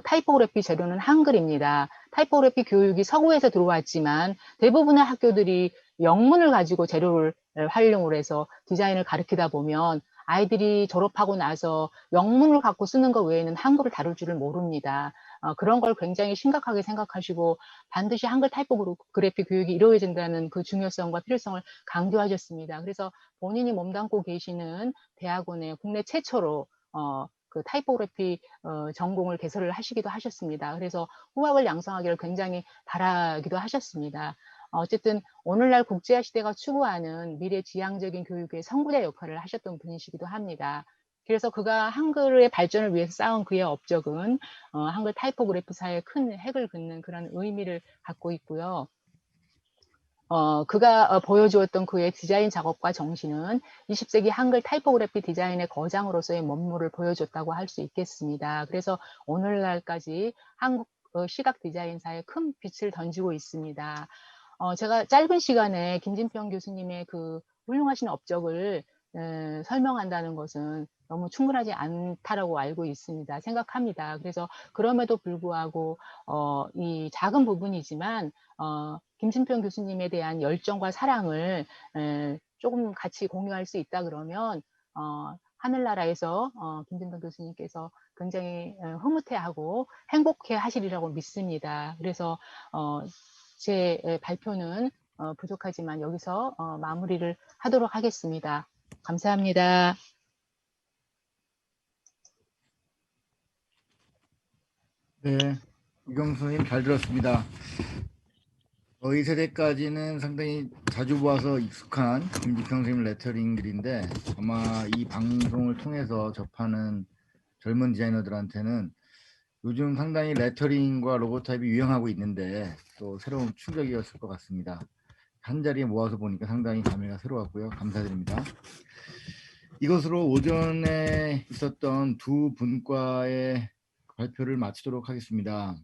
타이포그래피 재료는 한글입니다. 타이포그래피 교육이 서구에서 들어왔지만 대부분의 학교들이 영문을 가지고 재료를 활용을 해서 디자인을 가르치다 보면 아이들이 졸업하고 나서 영문을 갖고 쓰는 것 외에는 한글을 다룰 줄을 모릅니다. 그런 걸 굉장히 심각하게 생각하시고 반드시 한글 타이포그래피 교육이 이루어진다는 그 중요성과 필요성을 강조하셨습니다. 그래서 본인이 몸담고 계시는 대학원에 국내 최초로 그 타이포그래피 전공을 개설을 하시기도 하셨습니다. 그래서 후학을 양성하기를 굉장히 바라기도 하셨습니다. 어쨌든 오늘날 국제화 시대가 추구하는 미래지향적인 교육의 선구자 역할을 하셨던 분이시기도 합니다. 그래서 그가 한글의 발전을 위해서 쌓은 그의 업적은 한글 타이포그래피사에 큰 획을 긋는 그런 의미를 갖고 있고요. 그가 보여주었던 그의 디자인 작업과 정신은 20세기 한글 타이포그래피 디자인의 거장으로서의 면모를 보여줬다고 할 수 있겠습니다. 그래서 오늘날까지 한국 시각 디자인사에 큰 빛을 던지고 있습니다. 제가 짧은 시간에 김진평 교수님의 그 훌륭하신 업적을 설명한다는 것은 너무 충분하지 않다라고 알고 있습니다. 생각합니다. 그래서 그럼에도 불구하고 이 작은 부분이지만 김진평 교수님에 대한 열정과 사랑을 조금 같이 공유할 수 있다 그러면 하늘나라에서 김진평 교수님께서 굉장히 흐뭇해하고 행복해 하시리라고 믿습니다. 그래서 제 발표는 부족하지만 여기서 마무리를 하도록 하겠습니다. 감사합니다. 네, 이경수 선생님 잘 들었습니다. 저희 세대까지는 상당히 자주 보아서 익숙한 김진평 선생님 레터링들인데 아마 이 방송을 통해서 접하는 젊은 디자이너들한테는 요즘 상당히 레터링과 로고 타입이 유행하고 있는데 또 새로운 충격이었을 것 같습니다. 한 자리에 모아서 보니까 상당히 감회가 새로웠고요. 감사드립니다. 이것으로 오전에 있었던 두 분과의 발표를 마치도록 하겠습니다.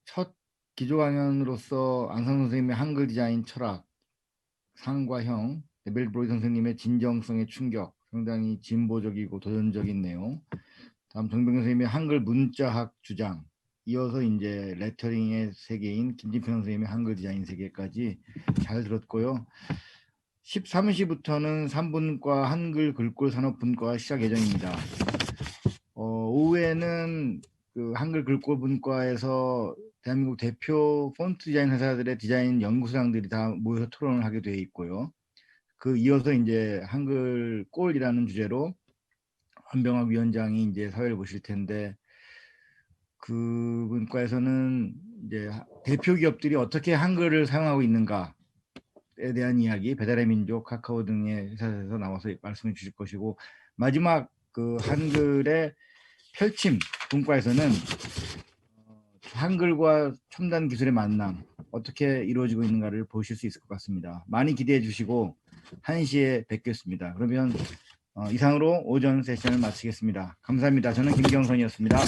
첫 기조 강연으로서 안상 선생님의 한글 디자인 철학, 상과 형, 멜 브로이 선생님의 진정성의 충격, 상당히 진보적이고 도전적인 내용, 다음 정병 선생님의 한글 문자학 주장, 이어서 이제 레터링의 세계인 김진평 선생님의 한글 디자인 세계까지 잘 들었고요. 13시부터는 3분과 한글 글꼴 산업분과 시작 예정입니다. 오후에는 그 한글 글꼴 분과에서 대한민국 대표 폰트 디자인 회사들의 디자인 연구소장들이 다 모여서 토론을 하게 되어 있고요. 그 이어서 이제 한글 꼴이라는 주제로 한병학 위원장이 이제 사회를 보실 텐데, 그 분과에서는 이제 대표 기업들이 어떻게 한글을 사용하고 있는가에 대한 이야기, 배달의 민족, 카카오 등의 회사에서 나와서 말씀해 주실 것이고, 마지막 그 한글의 펼침 분과에서는 한글과 첨단 기술의 만남 어떻게 이루어지고 있는가를 보실 수 있을 것 같습니다. 많이 기대해 주시고 1시에 뵙겠습니다. 그러면 이상으로 오전 세션을 마치겠습니다. 감사합니다. 저는 김경선이었습니다.